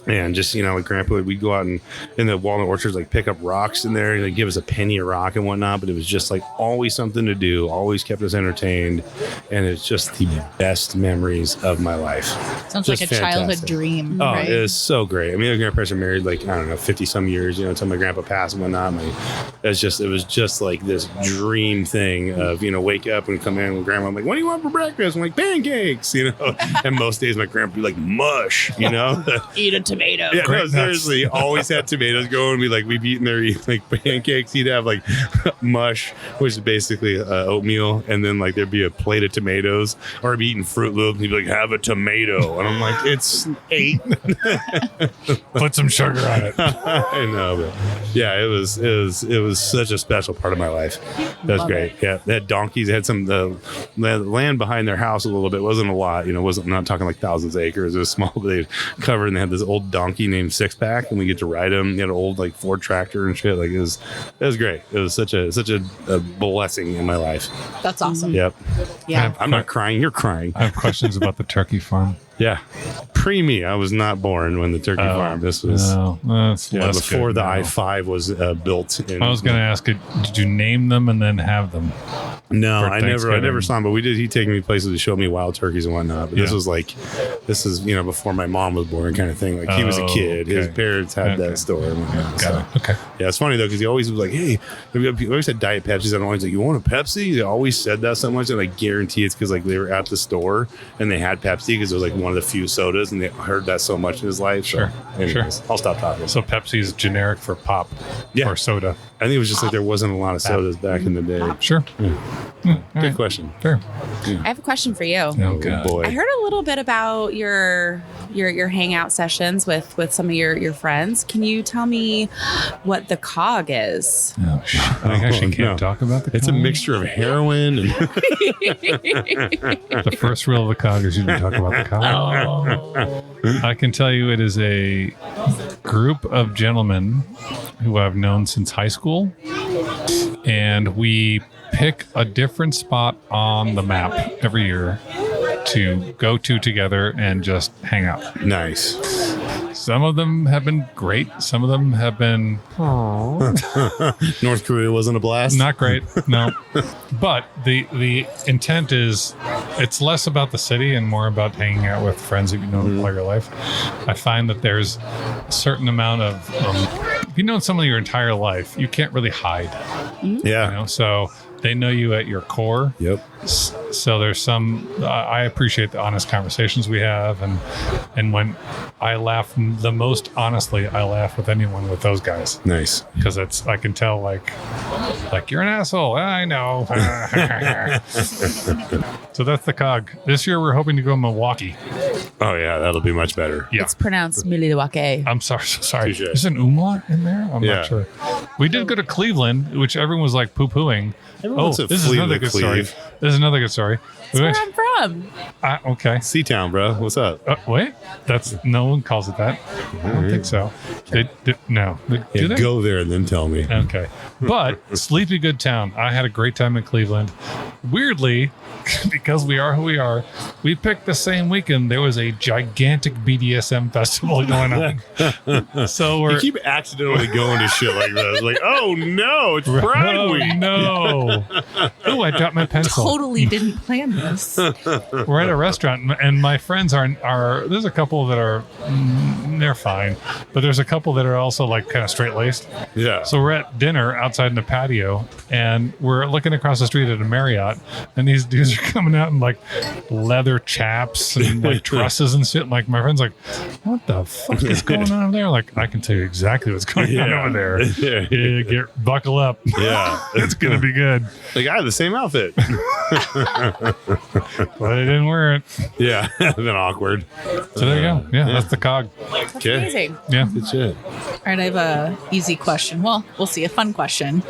and just with grandpa we'd go out and in the walnut orchards pick up rocks in there, and they'd give us a penny a rock and whatnot, but it was just always something to do, always kept us entertained, and it's just the best memories of my life. Sounds Just like a childhood fantastic. dream. Oh, right? it was so great. I mean, my grandparents are married 50 some years, until my grandpa passed and whatnot. It was just like this dream thing of, wake up and come in with grandma. I'm like, what do you want for breakfast? I'm like, pancakes, and most days my grandpa would be like, mush, Eat a tomato. Yeah, no, Great nuts. seriously, always had tomatoes going. We'd be eating there, eating pancakes. He'd have mush, which is basically oatmeal, and then there'd be a plate of tomatoes, or I'd be eating Fruit Loops, and he'd be like, have a tomato, and I'm like, it's 8. Put some sugar on it. I know, but yeah, it was such a special part of my life. That was Love great. Yeah, they had donkeys. They had the land behind their house a little bit. It wasn't a lot, wasn't, I'm not talking thousands of acres. It was small, but they covered, and they had this old donkey named Six Pack, and we get to ride him. They had an old Ford tractor and shit. It was great. It was such a blessing in my life. That's awesome. Yep. Yeah. I'm not crying. You're crying. I have questions about the turkey farm. Yeah. Pre-me, I was not born when the turkey farm. This was No, that's less before good the now. I-5 was built. I was going to ask it, did you name them and then have them? No, for I never Thanksgiving? saw him, but we did. He'd take me places to show me wild turkeys and whatnot. But Yeah. this is before my mom was born, kind of thing. He was a Oh, kid. His okay. parents had Okay. that store. And whatnot, so. Got it. Okay. Yeah, it's funny though because he always was like, "Hey," he always had Diet Pepsis. And always like, "You want a Pepsi?" They always said that so much, and I guarantee it's because they were at the store and they had Pepsi because it was one of the few sodas, and they heard that so much in his life. So, Sure. anyways, I'll stop talking. So Pepsi is generic for pop Yeah. or soda. I think it was just there wasn't a lot of sodas back in the day. Sure. Good question. Fair. I have a question for you. Oh, God. boy. I heard a little bit about your hangout sessions with some of your friends. Can you tell me what the cog is? Oh, shit. I actually can't no. talk about the It's a cog. mixture of heroin and The first rule of the cog is you don't talk about the cog. I can tell you it is a group of gentlemen who I've known since high school. And we pick a different spot on the map every year to go to together and just hang out. nice. Some of them have been great. Some of them have been North Korea wasn't a blast. not great. No. But the intent is it's less about the city and more about hanging out with friends that you've known all your life. I find that there's a certain amount of if you've known someone your entire life, you can't really hide. Yeah. You know, so they know you at your core. Yep. So there's some. I appreciate the honest conversations we have, and when I laugh the most honestly, I laugh with anyone with those guys Nice. because I can tell like you're an asshole. I know. So that's the cog. This year we're hoping to go Milwaukee. Oh yeah, that'll be much better. Yeah. It's pronounced Milwaukee. I'm sorry. Touche. Is an umlaut in there? I'm Yeah. not sure. We did go to Cleveland, which everyone was like poo-pooing. Everyone wants to this is flee another to good story. Cleve. This is another good story. That's where I'm from. Okay. Seatown, bro. What's up? Wait, that's no one calls it that. I don't think so. No. Do Yeah, they? go there and then tell me. Okay. But sleepy good town. I had a great time in Cleveland. Weirdly, because we are who we are, we picked the same weekend. There was a gigantic BDSM festival going on. So You we're keep accidentally going to shit like this. Like, oh no, it's Pride oh, Week. no. Oh, I dropped my pencil. Totally didn't plan this. We're at a restaurant, and my friends are. There's a couple that are, they're fine, but there's a couple that are also like kind of straight laced. Yeah. So we're at dinner outside in the patio, and we're looking across the street at a Marriott, and these dudes are coming out in like leather chaps and like trusses and shit. Like my friend's like, "What the fuck is going on over there?" Like, I can tell you exactly what's going on over there. Yeah, buckle up. Yeah. It's gonna be good. Like, I have the same outfit. But I didn't wear it. Yeah. Then awkward. So there you go. Yeah, that's the cog. That's Okay. amazing. Yeah. Good shit. All right, I have a easy question. Well, we'll see. A fun question.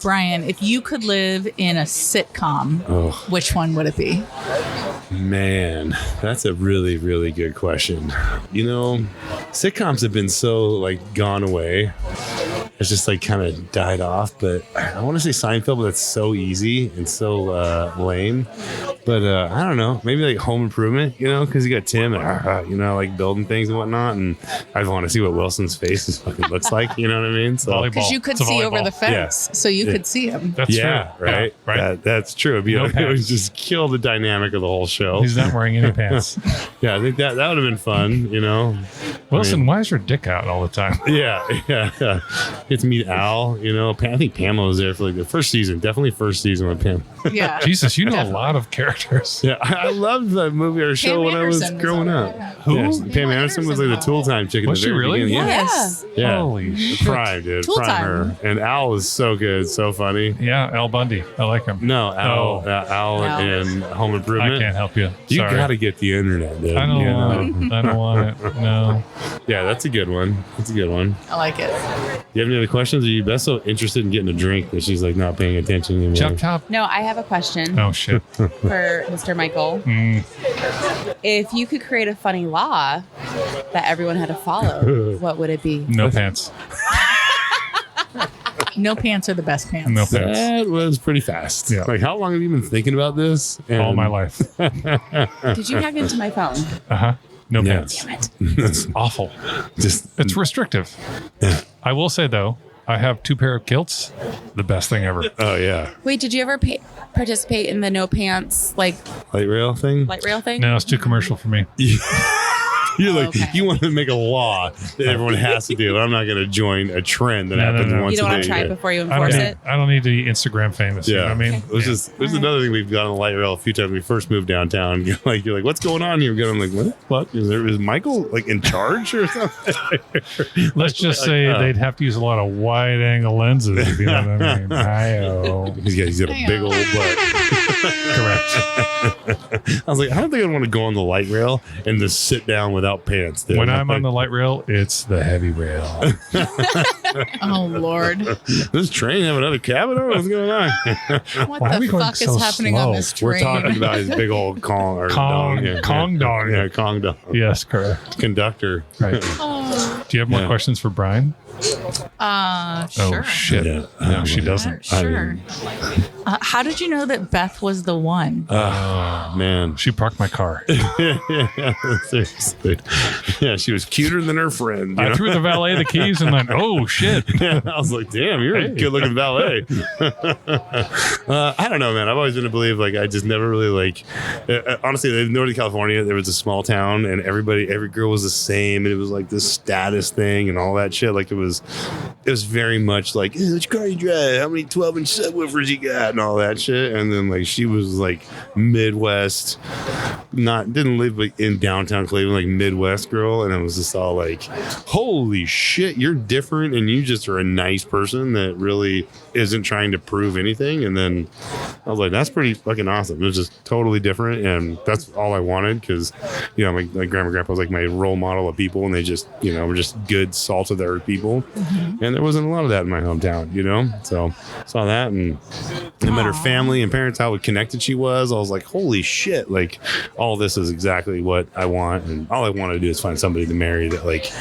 Brian, if you could live in a sitcom, Oh. which one would it be? Man, that's a really, really good question. You know, sitcoms have been so like gone away. It's just like kind of died off. But I want to say Seinfeld, but that's so easy and so lame. But I don't know, maybe like Home Improvement, you know, because you got Tim and, you know, like building things and whatnot. And I want to see what Wilson's face fucking looks like. You know what I mean? So Volleyball. Because you could It's a see over volleyball. the fence, so you could see him. That's yeah, true. right. Yeah, right. That's true. It'd be No like, it would pants. just kill the dynamic of the whole show. He's not wearing any pants. Yeah, I think that would have been fun. You know. Wilson, why is your dick out all the time? Yeah. Get to meet Al. You know, I think Pamela was there for like the first season. Definitely first season with Pam. Yeah. Jesus, you know a lot of characters. Yeah, I loved the movie or show when I was Anderson was growing on up. it. Who? Yes, Pam Anderson was like the Tool Time chick. Was she really? Yeah. Yes. Yeah. Holy shit. Prime, dude. Tool Prime Time. her. And Al was so good, so funny. Yeah, Al Bundy. I like him. No, Al, Oh. Al Al. in Home I Improvement. can't help you. You Sorry. gotta get the internet, dude. I don't You know? want it. I don't want it. No. Yeah, that's a good one. That's a good one. I like it. You have any other questions? Are you best so interested in getting a drink that she's like not paying attention anymore? Chop chop. No, I have a question Oh shit. for Mr. Michael. Mm. If you could create a funny law that everyone had to follow, what would it be? No pants. No pants are the best pants. No pants. That was pretty fast. Yeah. Like, how long have you been thinking about this? All my life. Did you hack into my phone? Uh-huh. No Yeah. pants. Damn it. It's awful. Just It's restrictive. Yeah. I will say though, I have 2 pair of kilts. The best thing ever. Oh yeah, Wait, did you ever participate in the no pants like light rail thing. light rail thing? No, it's too commercial for me. You're like, Okay. you want to make a law that everyone has to do. I'm not going to join a trend that No, no, happens no. once You don't a want day. to try it before you I don't enforce need, it. I don't need to be Instagram famous. You know Yeah, what I mean? It was just there's another thing we've got on the light rail a few times. When we first moved downtown. You're like, what's going on here? I'm like, what? Is Michael like in charge or something? Let's just say they'd have to use a lot of wide angle lenses. If you know what I mean? Hi-oh. He's got a big old butt. Correct. I was like, I don't think I'd want to go on the light rail and just sit down without pants. Dude. When I'm on the light rail, it's the heavy rail. Oh Lord, this train have another cabin on? What's going on? what Why are we the going fuck so is happening on slow? this We're train? talking about his big old Kong or Kong- dong. Yeah, Kong dong. Yeah, Kong dong. Yes, correct. Conductor. Right. Oh, Do you have more Yeah. questions for Brian? sure. Oh, shit. Yeah. No, she doesn't. Sure. How did you know that Beth was the one? Oh, man. She parked my car. Yeah, seriously. Yeah, she was cuter than her friend. You I know? threw the valet the keys and went, oh, shit. Yeah, I was like, damn, you're a Hey. good looking valet. I don't know, man. I've always been to believe, like, I just never really, like, honestly, in Northern California, there was a small town and every girl was the same. And it was like this status thing and all that shit. Like, it was very much like, hey, which car you drive? How many 12-inch subwoofers you got? And all that shit. And then, like, she was like Midwest, didn't live like in downtown Cleveland, like Midwest girl. And it was just all like, holy shit, you're different and you just are a nice person that really isn't trying to prove anything. And then I was like, that's pretty fucking awesome. It was just totally different. And that's all I wanted because, you know, my grandma and grandpa was like my role model of people and they just, you know, were just good salt of the earth people. And there wasn't a lot of that in my hometown, you know? So saw that and I met her family and parents, how connected she was. I was like, holy shit, like all this is exactly what I want. And all I wanted to do is find somebody to marry that, like,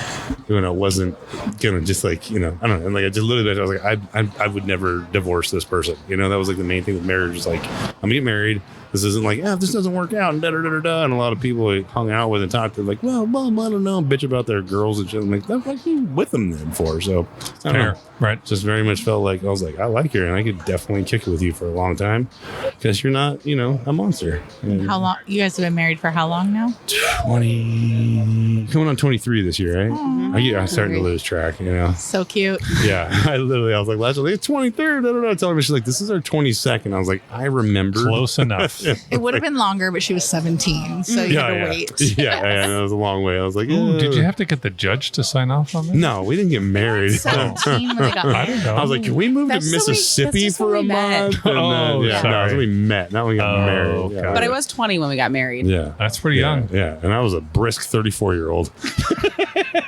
you know, wasn't gonna just like, you know, I don't know. And like I just literally, I was like, I would never divorce this person. You know, that was like the main thing with marriage was like, I'm gonna get married. This isn't like, if this doesn't work out and da da da da da. And a lot of people I hung out with and talked to, like, well, mom, I don't know, bitch about their girls and shit. I'm like, that's like you with them then for. So I don't Fair. know. Right. Just very much felt like I was like, I like her and I could definitely kick it with you for a long time because you're not, you know, a monster. And How long? You guys have been married for how long now? 20, coming on 23 this year, right? I'm starting to lose track, you know. So cute. Yeah, I was like, last year, it's 23rd. Da, da, da. Telling me, she's like, this is our 22nd. I was like, I remember. Close enough. It would have been longer, but she was 17, so you had to wait. Yeah, it was a long way. I was like, Ooh, did you "Ugh." have to get the judge to sign off on that? No, we didn't get married. 17 when they got I married. don't know. I was like, can we move That's to just when we- Mississippi that's just for when a we met. month? And Oh, then, yeah, no, sorry. that's when we met. Not when we got Oh, married. okay. Yeah. But I was 20 when we got married. Yeah. That's pretty young. Yeah, and I was a brisk 34-year-old.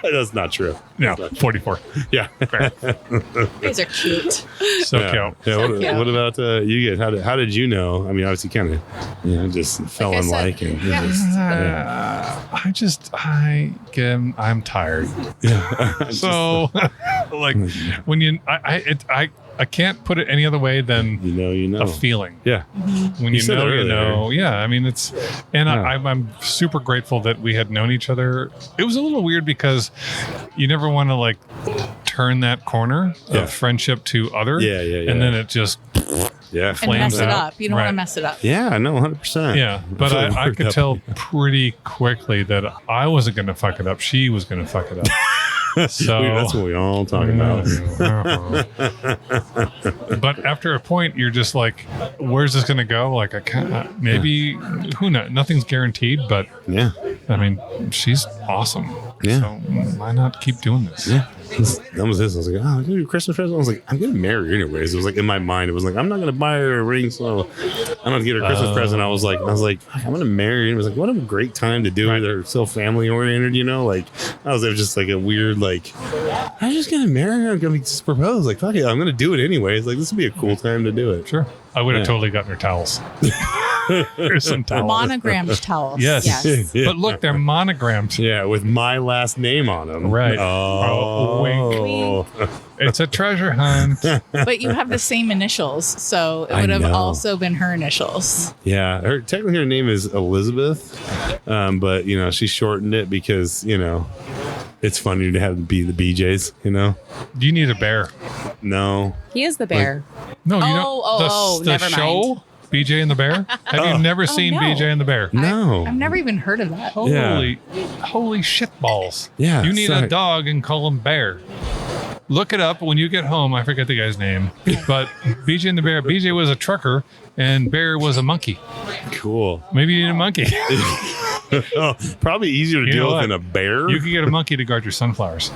That's not true. No, 44. Yeah. You guys are cute. So Yeah. cute. Yeah, cute. what about you guys? How did you know? I mean, obviously, kind of, you know, just fell I in said, like and yeah. I'm tired. yeah. So, like, when I can't put it any other way than you know. a feeling. Yeah. When you said know, it you earlier. know. Yeah, I mean, it's, and Yeah. I'm super grateful that we had known each other. It was a little weird because you never want to like turn that corner Yeah. of friendship to other. Yeah, yeah, yeah. And then it just, Yeah. And Flames mess it out. up. You don't want Right. to mess it up. Yeah, no, 100%. yeah. But That's what I worked could out. tell pretty quickly that I wasn't going to fuck it up. She was going to fuck it up. So That's what we all talk about. But after a point, you're just like, where's this going to go? Like, I can't, maybe, who knows? Nothing's guaranteed, but Yeah. I mean, she's awesome. Yeah. So why not keep doing this? Yeah. That was this. I was like, oh, I'm gonna do a Christmas present. I was like, I'm gonna marry her anyways. It was like in my mind, it was like, I'm not gonna buy her a ring, so I'm gonna get her a Christmas present. I was like, fuck, I'm gonna marry her. And it was like, what a great time to do it. They're so family oriented, you know. Like, it was just like a weird, like, I'm just gonna marry her. I'm gonna just propose. Like, fuck it, I'm gonna do it anyways. Like, this would be a cool time to do it. Sure. I would have Yeah. totally gotten her towels. Here's some towels. Monogrammed towels. Yes. Yes. Yeah. But look, they're monogrammed. Yeah, with my last name on them. Right. Oh, Wink. It's a treasure hunt. But you have the same initials, so it I would have know. also been her initials. Yeah, technically her name is Elizabeth, but you know she shortened it because you know it's funnier to have it be the BJs. You know, Do you need a bear? no, He is the bear. No, you Oh, don't. The never show? mind. BJ and the Bear? Have you never seen no. BJ and the Bear? No. I've never even heard of that. Holy shit balls. Yeah, You need sorry. a dog and call him Bear. Look it up when you get home. I forget the guy's name. But BJ and the Bear, BJ was a trucker and Bear was a monkey. Cool. Maybe you need a monkey. Oh, probably easier to You know deal with what? than a bear. You could get a monkey to guard your sunflowers.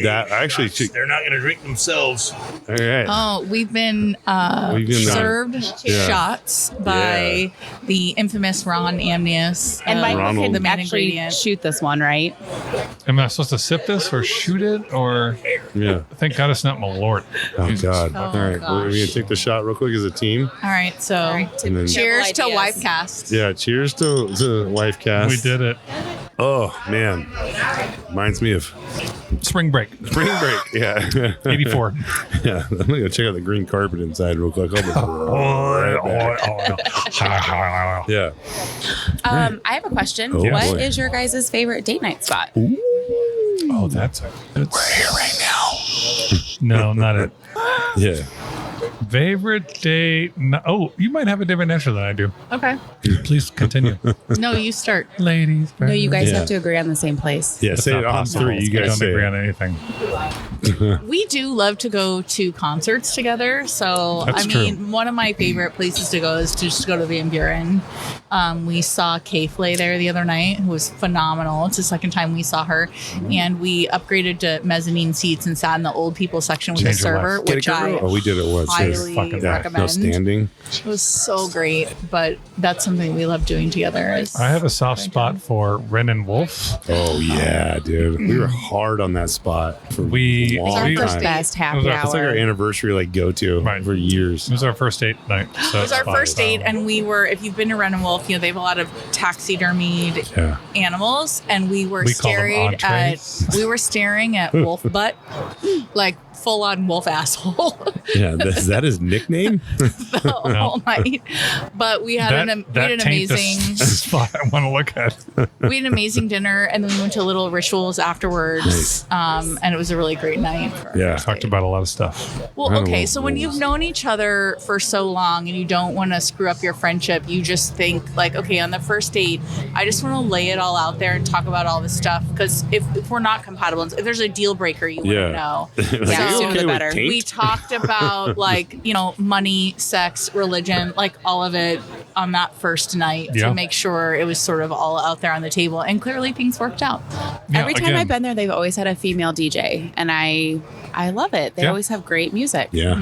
That actually. They're not going to drink themselves. All right. Oh, we've been served shots by the infamous Ron And Amnius. Ronald. Michael Ronald. can The main actually ingredient. shoot this one, right? Am I supposed to sip this or shoot it? Or Yeah. thank God it's not Malort. Oh Jesus. God. Oh, All right. We're gosh. gonna take the shot real quick as a team. All right, so And then- cheers to Double ideas. Wifecast. Yeah. Cheers to Wifecast. We did it. Oh man. Reminds me of Spring break. spring break. Yeah. 84. Yeah. I'm gonna go check out the green carpet inside real quick. I'll be right back. Yeah. I have a question. Oh, What boy. is your guys' favorite date night spot? Oh, that's a good. We're here right now. No, not it. Yeah. Favorite date? No, oh, you might have a different answer than I do. Okay. Please continue. No, you start. Ladies. No, you guys Yeah. have to agree on the same place. Yeah. That's Say not it on possible. three. You We guys don't say agree it. on anything. We do love to go to concerts together. So, That's I mean, one of my favorite places to go is to just go to Van Buren. We saw K-Flay there the other night, who was phenomenal. It's the second time we saw her. And we upgraded to mezzanine seats and sat in the old people section with Change the your server, life. Get which it, girl? I Oh, we did it once. highly fucking- Yeah. recommend. No standing. It was so great, but that's something we love doing together. I have a soft spot for Ren and Wolf. Oh yeah, dude. We were hard on that spot for We- a It's long our we- first time. best happy It was our- It's like our hour. anniversary, like go to Right. for years. It was our first date night. So It was our first date, and we were, if you've been to Ren and Wolf, you know, they have a lot of taxidermied Yeah. animals, and we were We call them staring at wolf butt, like full on wolf asshole Yeah. Is that his nickname? the whole night. But we had an amazing spot I want to look at. we had an amazing dinner, and then we went to little rituals afterwards. Nice. And it was a really great night. for Yeah. our Talked date. about a lot of stuff. Well, Ren and okay, Wolf so when rules. you've known each other for so long and you don't want to screw up your friendship, you just think like, okay, on the first date, I just want to lay it all out there and talk about all this stuff, because if we're not compatible, if there's a deal breaker, you want Yeah. to know. Like, Yeah, are you sooner okay the with better. taint? We talked about like, you know, money, sex, religion, like all of it on that first night Yeah. to make sure it was sort of all out there on the table, and clearly things worked out. Yeah, Every time again, I've been there, they've always had a female DJ, and I love it. They Yeah. always have great music. Yeah.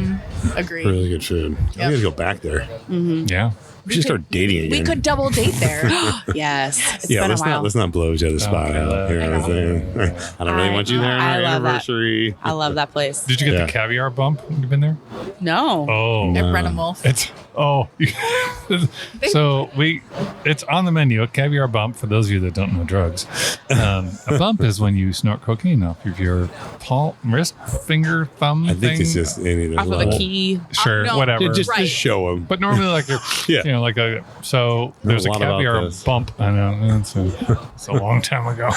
Agreed. Really good food. I Yep. need to go back there. Yeah. We should start dating again. We could double date there. Yes. It's Yeah, been let's a while. not blow each other's spot Okay. out. You know what I'm saying? I don't really want you there on I our love that. anniversary. I love that place. Did you get Yeah. the caviar bump? You've been there? No. Oh. At Ren and Wolf. It's so it's on the menu, a caviar bump. For those of you that don't know drugs, a bump is when you snort cocaine off of your palm, wrist, finger, thumb. I think thing. it's just any Off of a key. Sure, no. whatever. Yeah, just Right. show them. But normally, like a, Yeah. you know, like a so there's a a lot about caviar this. bump. I know it's a long time ago.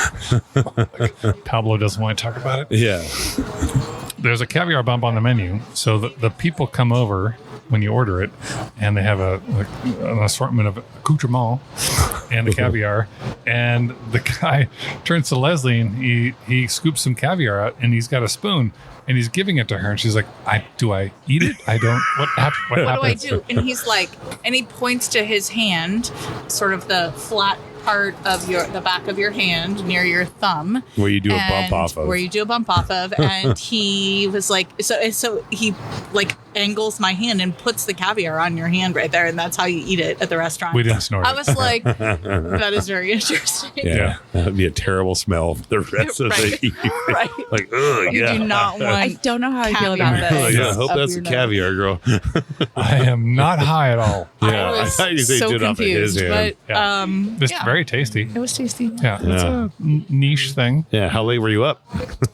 Pablo doesn't want to talk about it. Yeah. There's a caviar bump on the menu, so the people come over when you order it, and they have an assortment of accoutrement and the caviar, and the guy turns to Leslie and he scoops some caviar out, and he's got a spoon, and he's giving it to her, and she's like, do I eat it? I don't. What happened? What do I happens? do? And he's like, and he points to his hand, sort of the flat part of the back of your hand near your thumb, Where you do a bump and off of. where you do a bump off of, and he was like, so he like angles my hand and puts the caviar on your hand right there, and that's how you eat it at the restaurant. We didn't snort I it. was like, that is very interesting. Yeah. That would be a terrible smell for the rest of the Right. evening. Right. Like, ugh, You yeah. do not want. I don't know how I feel about Caviar. Oh, this. yeah, I hope Up that's your a nose. caviar, girl. I am not high at all. Yeah, I was thought you said so do it off of his confused, hand. but Yeah. It's yeah, very tasty. it was tasty. Yeah, it's Yeah. a niche thing. Yeah, how late were you up?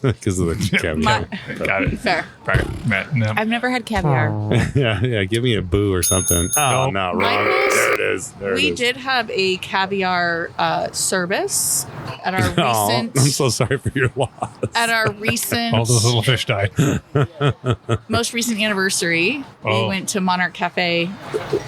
Because of the caviar. My- Got it. Fair. Right. Matt, no. I've never had caviar caviar. yeah. Give me a boo or something. Oh, Nope. no, wrong. Michael's- There it is. There We it is. did have a caviar service at our Aw, recent. I'm so sorry for your loss. At our recent, All those little fish died. most recent anniversary, we Oh. went to Monarch Cafe,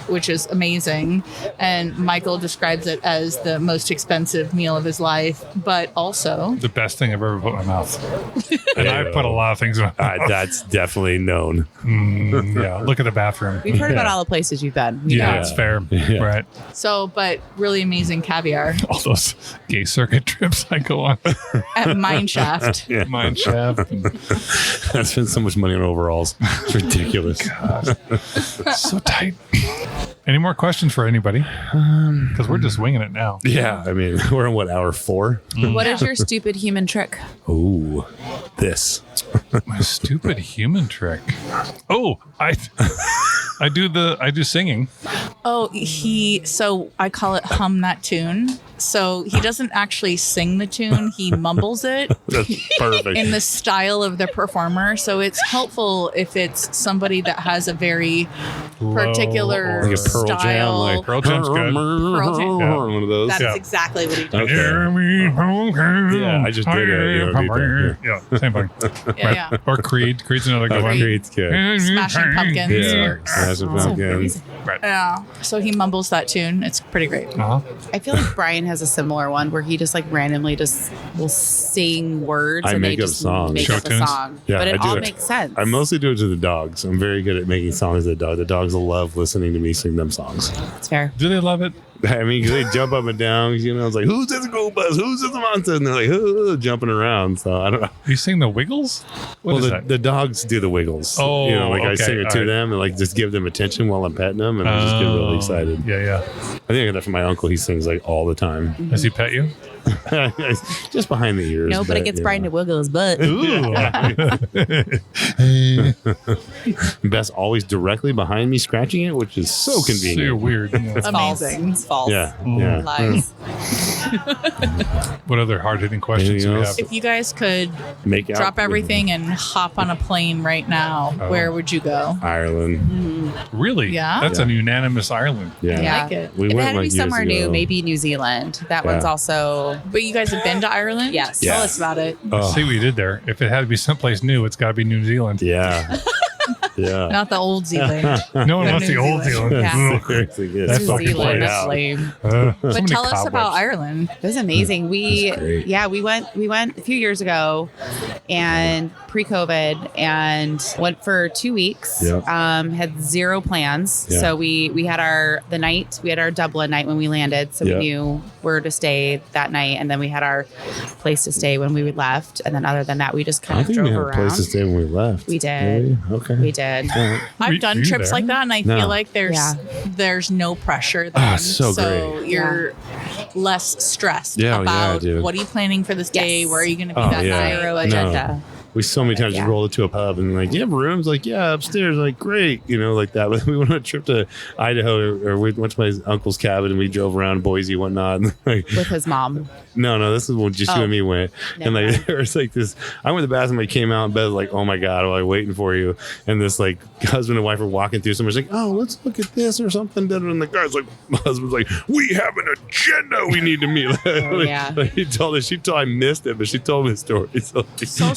which is amazing. And Michael describes it as the most expensive meal of his life, but also The best thing I've ever put in my mouth. And There I've you put a go. lot of things in my mouth. That's definitely known. Yeah, look at the bathroom. We've heard about Yeah. all the places you've been. Yeah, Yeah. it's fair. Yeah. Right. so, but really amazing caviar All those gay circuit trips I go on. at Mineshaft. Yeah. Mine shaft. I spent so much money on overalls. It's ridiculous. So tight. Any more questions for anybody? Because we're just winging it now. Yeah, I mean, we're on what, hour 4? What is your stupid human trick? Ooh, this. My stupid human trick. Oh, I do singing. Oh, so I call it hum that tune. So he doesn't actually sing the tune, he mumbles it That's perfect. in the style of the performer. So it's helpful if it's somebody that has a very particular Like a Pearl Jam, style. like Pearl Jam's good. Pearl Jam. Yeah. One of those. That's Yeah. exactly what he does. Okay. Yeah, I just did it. You don't need that. Yeah, same thing. Yeah, yeah. Or Creed. Creed's another good Oh, one. Creed's good. Smashing Pumpkins. Yeah, Smashing Pumpkins. Right. Yeah. So he mumbles that tune. It's pretty great. Uh-huh. I feel like Brian has a similar one where he just like randomly just will sing words I and make they up just songs. make Show up a tunes? song. Yeah, but I it do all it. makes sense. I mostly do it to the dogs. I'm very good at making songs to the dog. The dogs will love listening to me sing them songs. It's fair. Do they love it? I mean, 'cause they jump up and down. You know, it's like, who's this go bus? Who's this monster? And they're like, jumping around. So I don't know. You sing the Wiggles? What is that? The dogs do the wiggles. Oh, you know, like I okay, sing it to all right. them and like just give them attention while I'm petting them, and they just get really excited. Yeah, yeah. I think I got that from my uncle. He sings like all the time, Does he pet you? just behind the ears. No, but it gets you Brian know. to wiggle his butt. Ooh. Beth's always directly behind me, scratching it, which is so So convenient. weird. Yeah. It's false. Amazing. It's false. Yeah, yeah. Lies. What other hard-hitting questions do Anything we else? have? If you guys could Make out drop with everything and hop on a plane right now, Oh. where would you go? Ireland. Really? Yeah? That's Yeah. a unanimous Ireland. Yeah. Yeah. Like it. We If it went had to be like somewhere years new, ago. maybe New Zealand. That Yeah. one's also But you guys have been to Ireland? Yes. Yeah. Tell us about it. Oh, See what you did there. If it had to be someplace new, it's got to be New Zealand. yeah. Yeah. Not the old Zealand. No one Yeah, wants New the old Zealand. Zealand. Yeah. Ugh. Seriously, yeah, That's it's New fucking fucking played Zealand. played That's out. lame. So But many tell us about cobwebs. Ireland. It was amazing. We That's great. we went a few years ago and pre-COVID and went for 2 weeks. Yep. Had zero plans. Yeah. So we had our Dublin night when we landed. So Yep. we knew where to stay that night, and then we had our place to stay when we left. And then other than that, we just I kind of think drove we had a around. place to stay when we left. We did. Really? Okay. We did. All right. I've We- done you trips there? like that, and I No. feel like there's no pressure then. Ah, so great. You're less stressed Yeah, about dude. what are you planning for this day? Yes. Where are you going to be Oh, that yeah. night? Zero Like, agenda. We so many times Yeah. just roll into a pub and like, you have rooms? Like, yeah, upstairs. Like, great, you know, like that. But we went on a trip to Idaho, or we went to my uncle's cabin and we drove around Boise and whatnot. And like, With his mom. no, this is when just you Oh. and me went. And Never like, mind. there was like this. I went to the bathroom. I came out in bed like, oh my god, I'm like waiting for you. And this like husband and wife are walking through. Somebody's like, oh, let's look at this or something. And the guy's like, my husband's like, we have an agenda we need to meet. Oh, yeah. Like, he told us. She told I missed it, but she told me the story. So,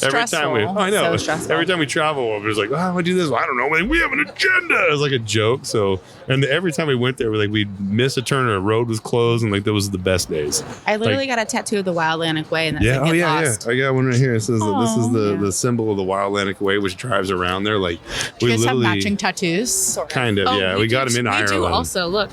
every time we, stressful. I know. So stressful. Every time we travel, it was like, oh, I want to do this. Well, I don't know. Like, we have an agenda. It was like a joke. So, and every time we went there, we'd miss a turn or a road was closed, and like those was the best days. I literally got a tattoo of the Wild Atlantic Way, and that's Yeah. like, Oh, get yeah, lost. yeah. I got one right here. It says that this is Aw. the symbol of the Wild Atlantic Way, which drives around there. Like, Do you we guys have literally matching tattoos? kind of, yeah. We got them in we Ireland. do also. Look,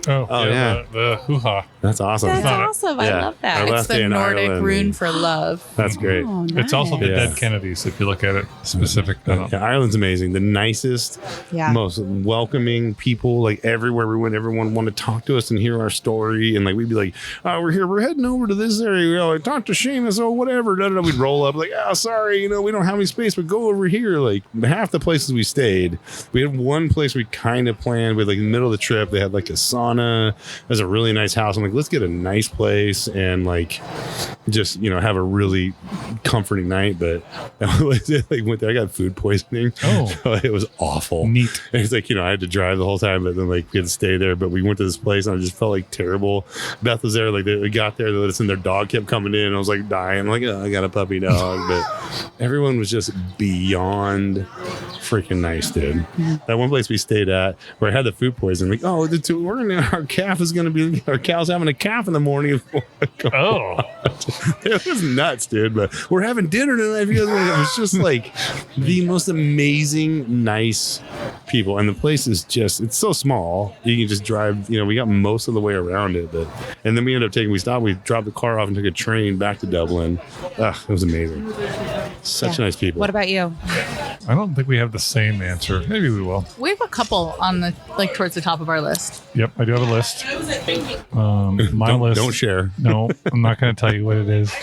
Oh, Oh, yeah. The hoo-ha. That's awesome. That's Not a- awesome. I Yeah. love Our that. last it's day the in Nordic Ireland. rune for love. That's great. Oh, It's also the Yeah. dead Kennedys, if you look at it specific. Yeah, Ireland's amazing. The nicest, Yeah. most welcoming people. Like everywhere we went, everyone wanted to talk to us and hear our story. And like we'd be like, "Oh, we're here. We're heading over to this area. You know, like, talk to Seamus. Oh, whatever." Da, da, da. We'd roll up like, "Oh, sorry. You know, we don't have any space, but go over here." Like half the places we stayed, we had one place we kind of planned with. Like in the middle of the trip, they had like a sauna. There's a really nice house on the like, let's get a nice place and like just, have a really comforting night. But like went there, I got food poisoning. Oh. It was awful. Neat. And it's like, I had to drive the whole time, but then like we had to stay there. But we went to this place and I just felt like terrible. Beth was there, like they got there, they let us in, their dog kept coming in. And I was like dying. I'm like, oh, I got a puppy dog. But everyone was just beyond freaking nice, dude. That one place we stayed at where I had the food poisoning, like, oh, our calf is going to be, our cow's having a calf in the morning. Oh. It was nuts, dude. But we're having dinner tonight. If you guys want to, it was just like the most amazing, nice people. And the place is just, it's so small. You can just drive, we got most of the way around it. And then we ended up we dropped the car off and took a train back to Dublin. It was amazing. Such nice people. What about you? I don't think we have the same answer. Maybe we will. We have a couple on the towards the top of our list. Yep, I do have a list. My list. Don't share. No, I'm not going to tell you what it is.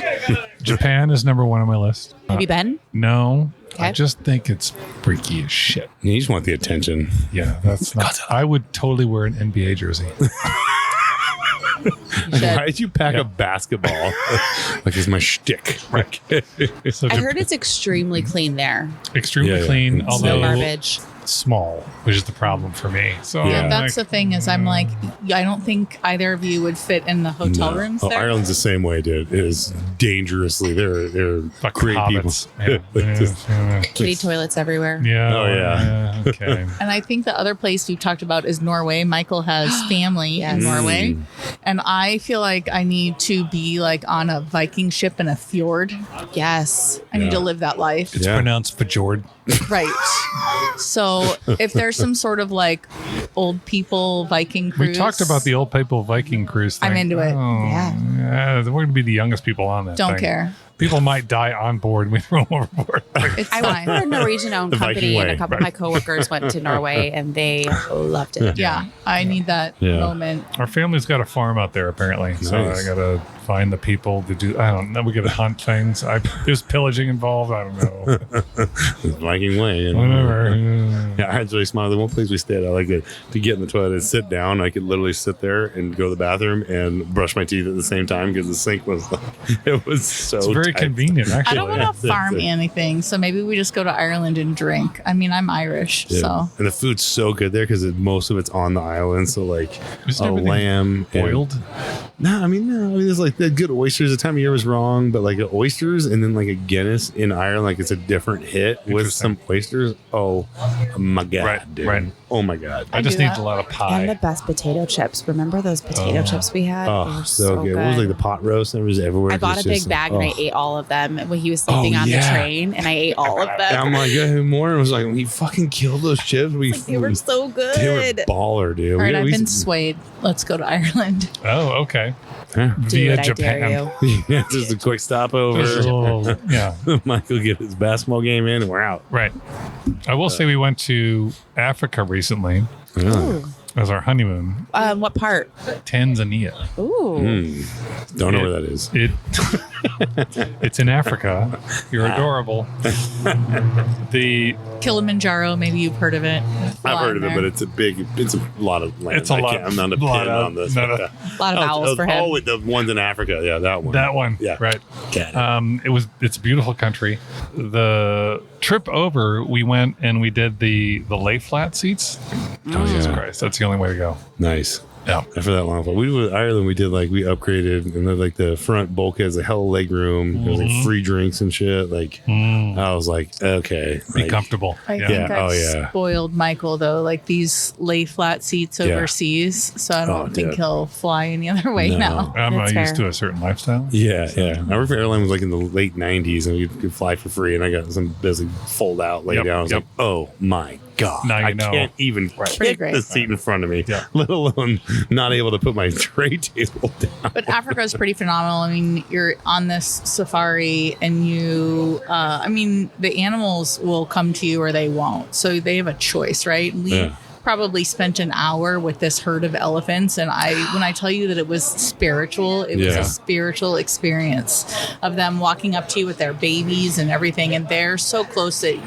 Japan is number 1 on my list. Have you been? No. I Okay. just think it's freaky as shit. You just want the attention. Yeah, that's not. I would totally wear an NBA jersey. Why did you pack a basketball? Like it's my shtick. Right. So I heard it's extremely clean there. extremely Yeah. clean, It's although No garbage. small, which is the problem for me. So Yeah. I'm That's the like, thing is I'm like, I don't think either of you would fit in the hotel rooms Oh, there. Ireland's the same way, dude. It is dangerously. They're fuck great hobbits. people. Yeah, yeah, Kitty toilets everywhere. yeah. Oh, yeah. Okay. And I think the other place we've talked about is Norway. Michael has family Yes. in Norway. Mm. And I feel like I need to be like on a Viking ship in a fjord. Yes. I need Yeah. to live that life. It's Yeah. pronounced Fjord. Right. So if there's some sort of like old people Viking cruise. We talked about the old people Viking cruise thing. I'm into it. Oh, yeah. We're going to be the youngest people on that Don't thing. care. People might die on board and we throw them overboard. It's I worked for a fine. Norwegian-owned The Viking company, and way, a couple of my coworkers went to Norway, and they loved it. Yeah. I need that Yeah. moment. Our family's got a farm out there, apparently. So Nice. I got to find the people to do, I don't know. We got to hunt things. There's pillaging involved. I don't know. Viking way. Whatever. Yeah, I was really smart. The one place we stayed, I like it to get in the toilet and sit down. I could literally sit there and go to the bathroom and brush my teeth at the same time because the sink was like, it was so It's very tight. convenient, I actually. don't want to Yeah. farm anything, so maybe we just go to Ireland and drink. I mean, I'm Irish, Yeah. so And the food's so good there because most of it's on the island. So like Isn't a everything lamb and- boiled. No, I mean there's like the good oysters. The time of year was wrong, but like oysters and then like a Guinness in Ireland, like it's a different hit with Interesting. some oysters. Oh my god, Right, dude. right. Oh my god. I just do need that. a lot of And the pie. best potato chips. Remember those potato chips we had? They Oh, were so good. What was like the pot roast? It was everywhere. I bought It's a big just, bag like, and I ate all of them when he was sleeping Oh, on the yeah. train, and I ate all of And them. I'm like, yeah, more. It was like, we fucking killed those chips. They were so They were good. baller, dude. all right, We- I've we- been swayed. Let's go to Ireland. Oh, okay. Yeah. Do Via it, I Japan. dare you. Yeah, just a quick stopover. Just a little, yeah, Michael get his basketball game in, and we're out. right. I will say we went to Africa recently Yeah. as our honeymoon. What part? Tanzania. Ooh. Don't know where that is. It it's in Africa. You're adorable. The Kilimanjaro, maybe you've heard of it. I've heard of it, but it's a lot of land. It's a lot- I'm not a lot pin of- on this. not a- Yeah. A lot of vowels for him. Oh, the ones in Africa. Yeah, that one. that one, Yeah. right. Got it. It's a beautiful country. The trip over, we went and we did the lay flat seats. Jesus yeah. Christ, that's the only way to go. Nice. Yeah. After that long flight, we were in Ireland. We did we upgraded, and then like the front bulkhead's a hell of leg room. There was like free drinks and shit. Like I was like, okay, Be like, comfortable. I Yeah. think Yeah. I've Oh, yeah. spoiled Michael though, like these lay flat seats Yeah. overseas. So I don't Oh, think dude. he'll fly any other way No. now. I'm That's used fair. to a certain lifestyle. Yeah, yeah. I worked for airline was like in the late '90s, and you could fly for free. And I got some basically fold out, lay Yep, down. I was yep. like, oh my god, Now you I know. can't even Pretty kick great. the seat in front of me, Yeah. let alone not able to put my tray table down. But Africa is pretty phenomenal. I mean, you're on this safari and the animals will come to you or they won't. So they have a choice, right? We Yeah. probably spent an hour with this herd of elephants, and when I tell you that it was spiritual, it was Yeah. a spiritual experience of them walking up to you with their babies and everything, and they're so close that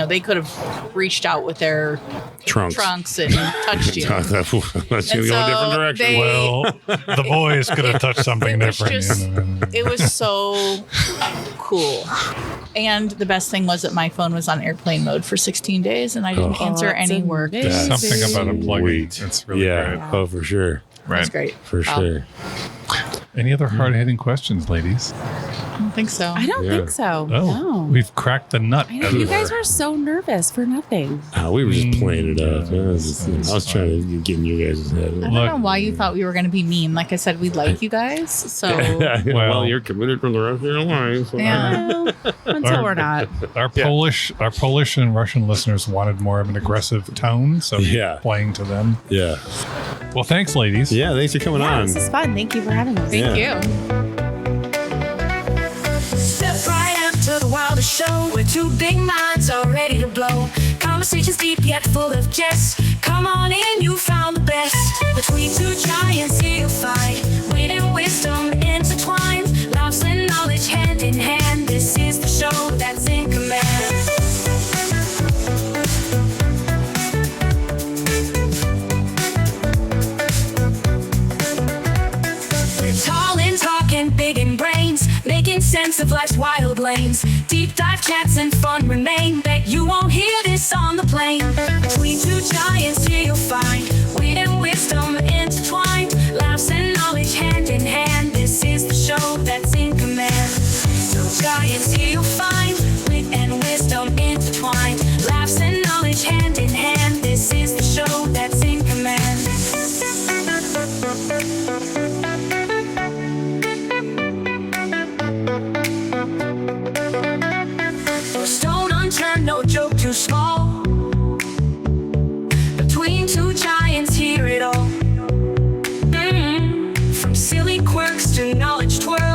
they could have reached out with their trunks and touched you. That's going to go a so different direction. they- Well, the boys could have touched something It was different. just- you know. It was so cool. And the best thing was that my phone was on airplane mode for 16 days and I didn't answer that's any work. amazing. Something about unplugging. Sweet. It's really yeah. great. Oh, for sure. Right. That's great. For sure. Any other hard-hitting questions, ladies? I don't think so. I don't Yeah. think so. Oh, No. we've cracked the nut. I know as you it guys were. were so nervous for nothing. We were just playing it up. Yeah, I was trying to get in you guys' head. I don't Look- know why you thought we were going to be mean. Like I said, we like you guys. So, well, Well- you're committed for the rest of your life. So yeah. Well, until we're not. Our Polish and Russian listeners wanted more of an aggressive tone, so Yeah. playing to them. Yeah. Well, thanks, ladies. Yeah. Thanks for coming Yeah, on. this is fun. Thank you for having us. Thank Yeah. you. Step right up to the wildest show where two big minds are ready to blow. Conversations deep yet full of jest. Come on in, you found the best. Between two giants here you'll find wit and wisdom intertwined. Laughs and knowledge hand in hand. This is the show that's in command. Tall and talking, big in brains, making sense of life's wild lanes. Deep dive chats and fun remain. Bet you won't hear this on the plane. Between two giants here you'll find wit and wisdom intertwined. Laughs and knowledge hand in hand. This is the show that's in command. Two giants here you'll find wit and wisdom intertwined. Laughs and knowledge hand in hand. This is the show that's in command. Stone unturned, no joke too small. Between two giants, hear it all. From silly quirks to knowledge twirls.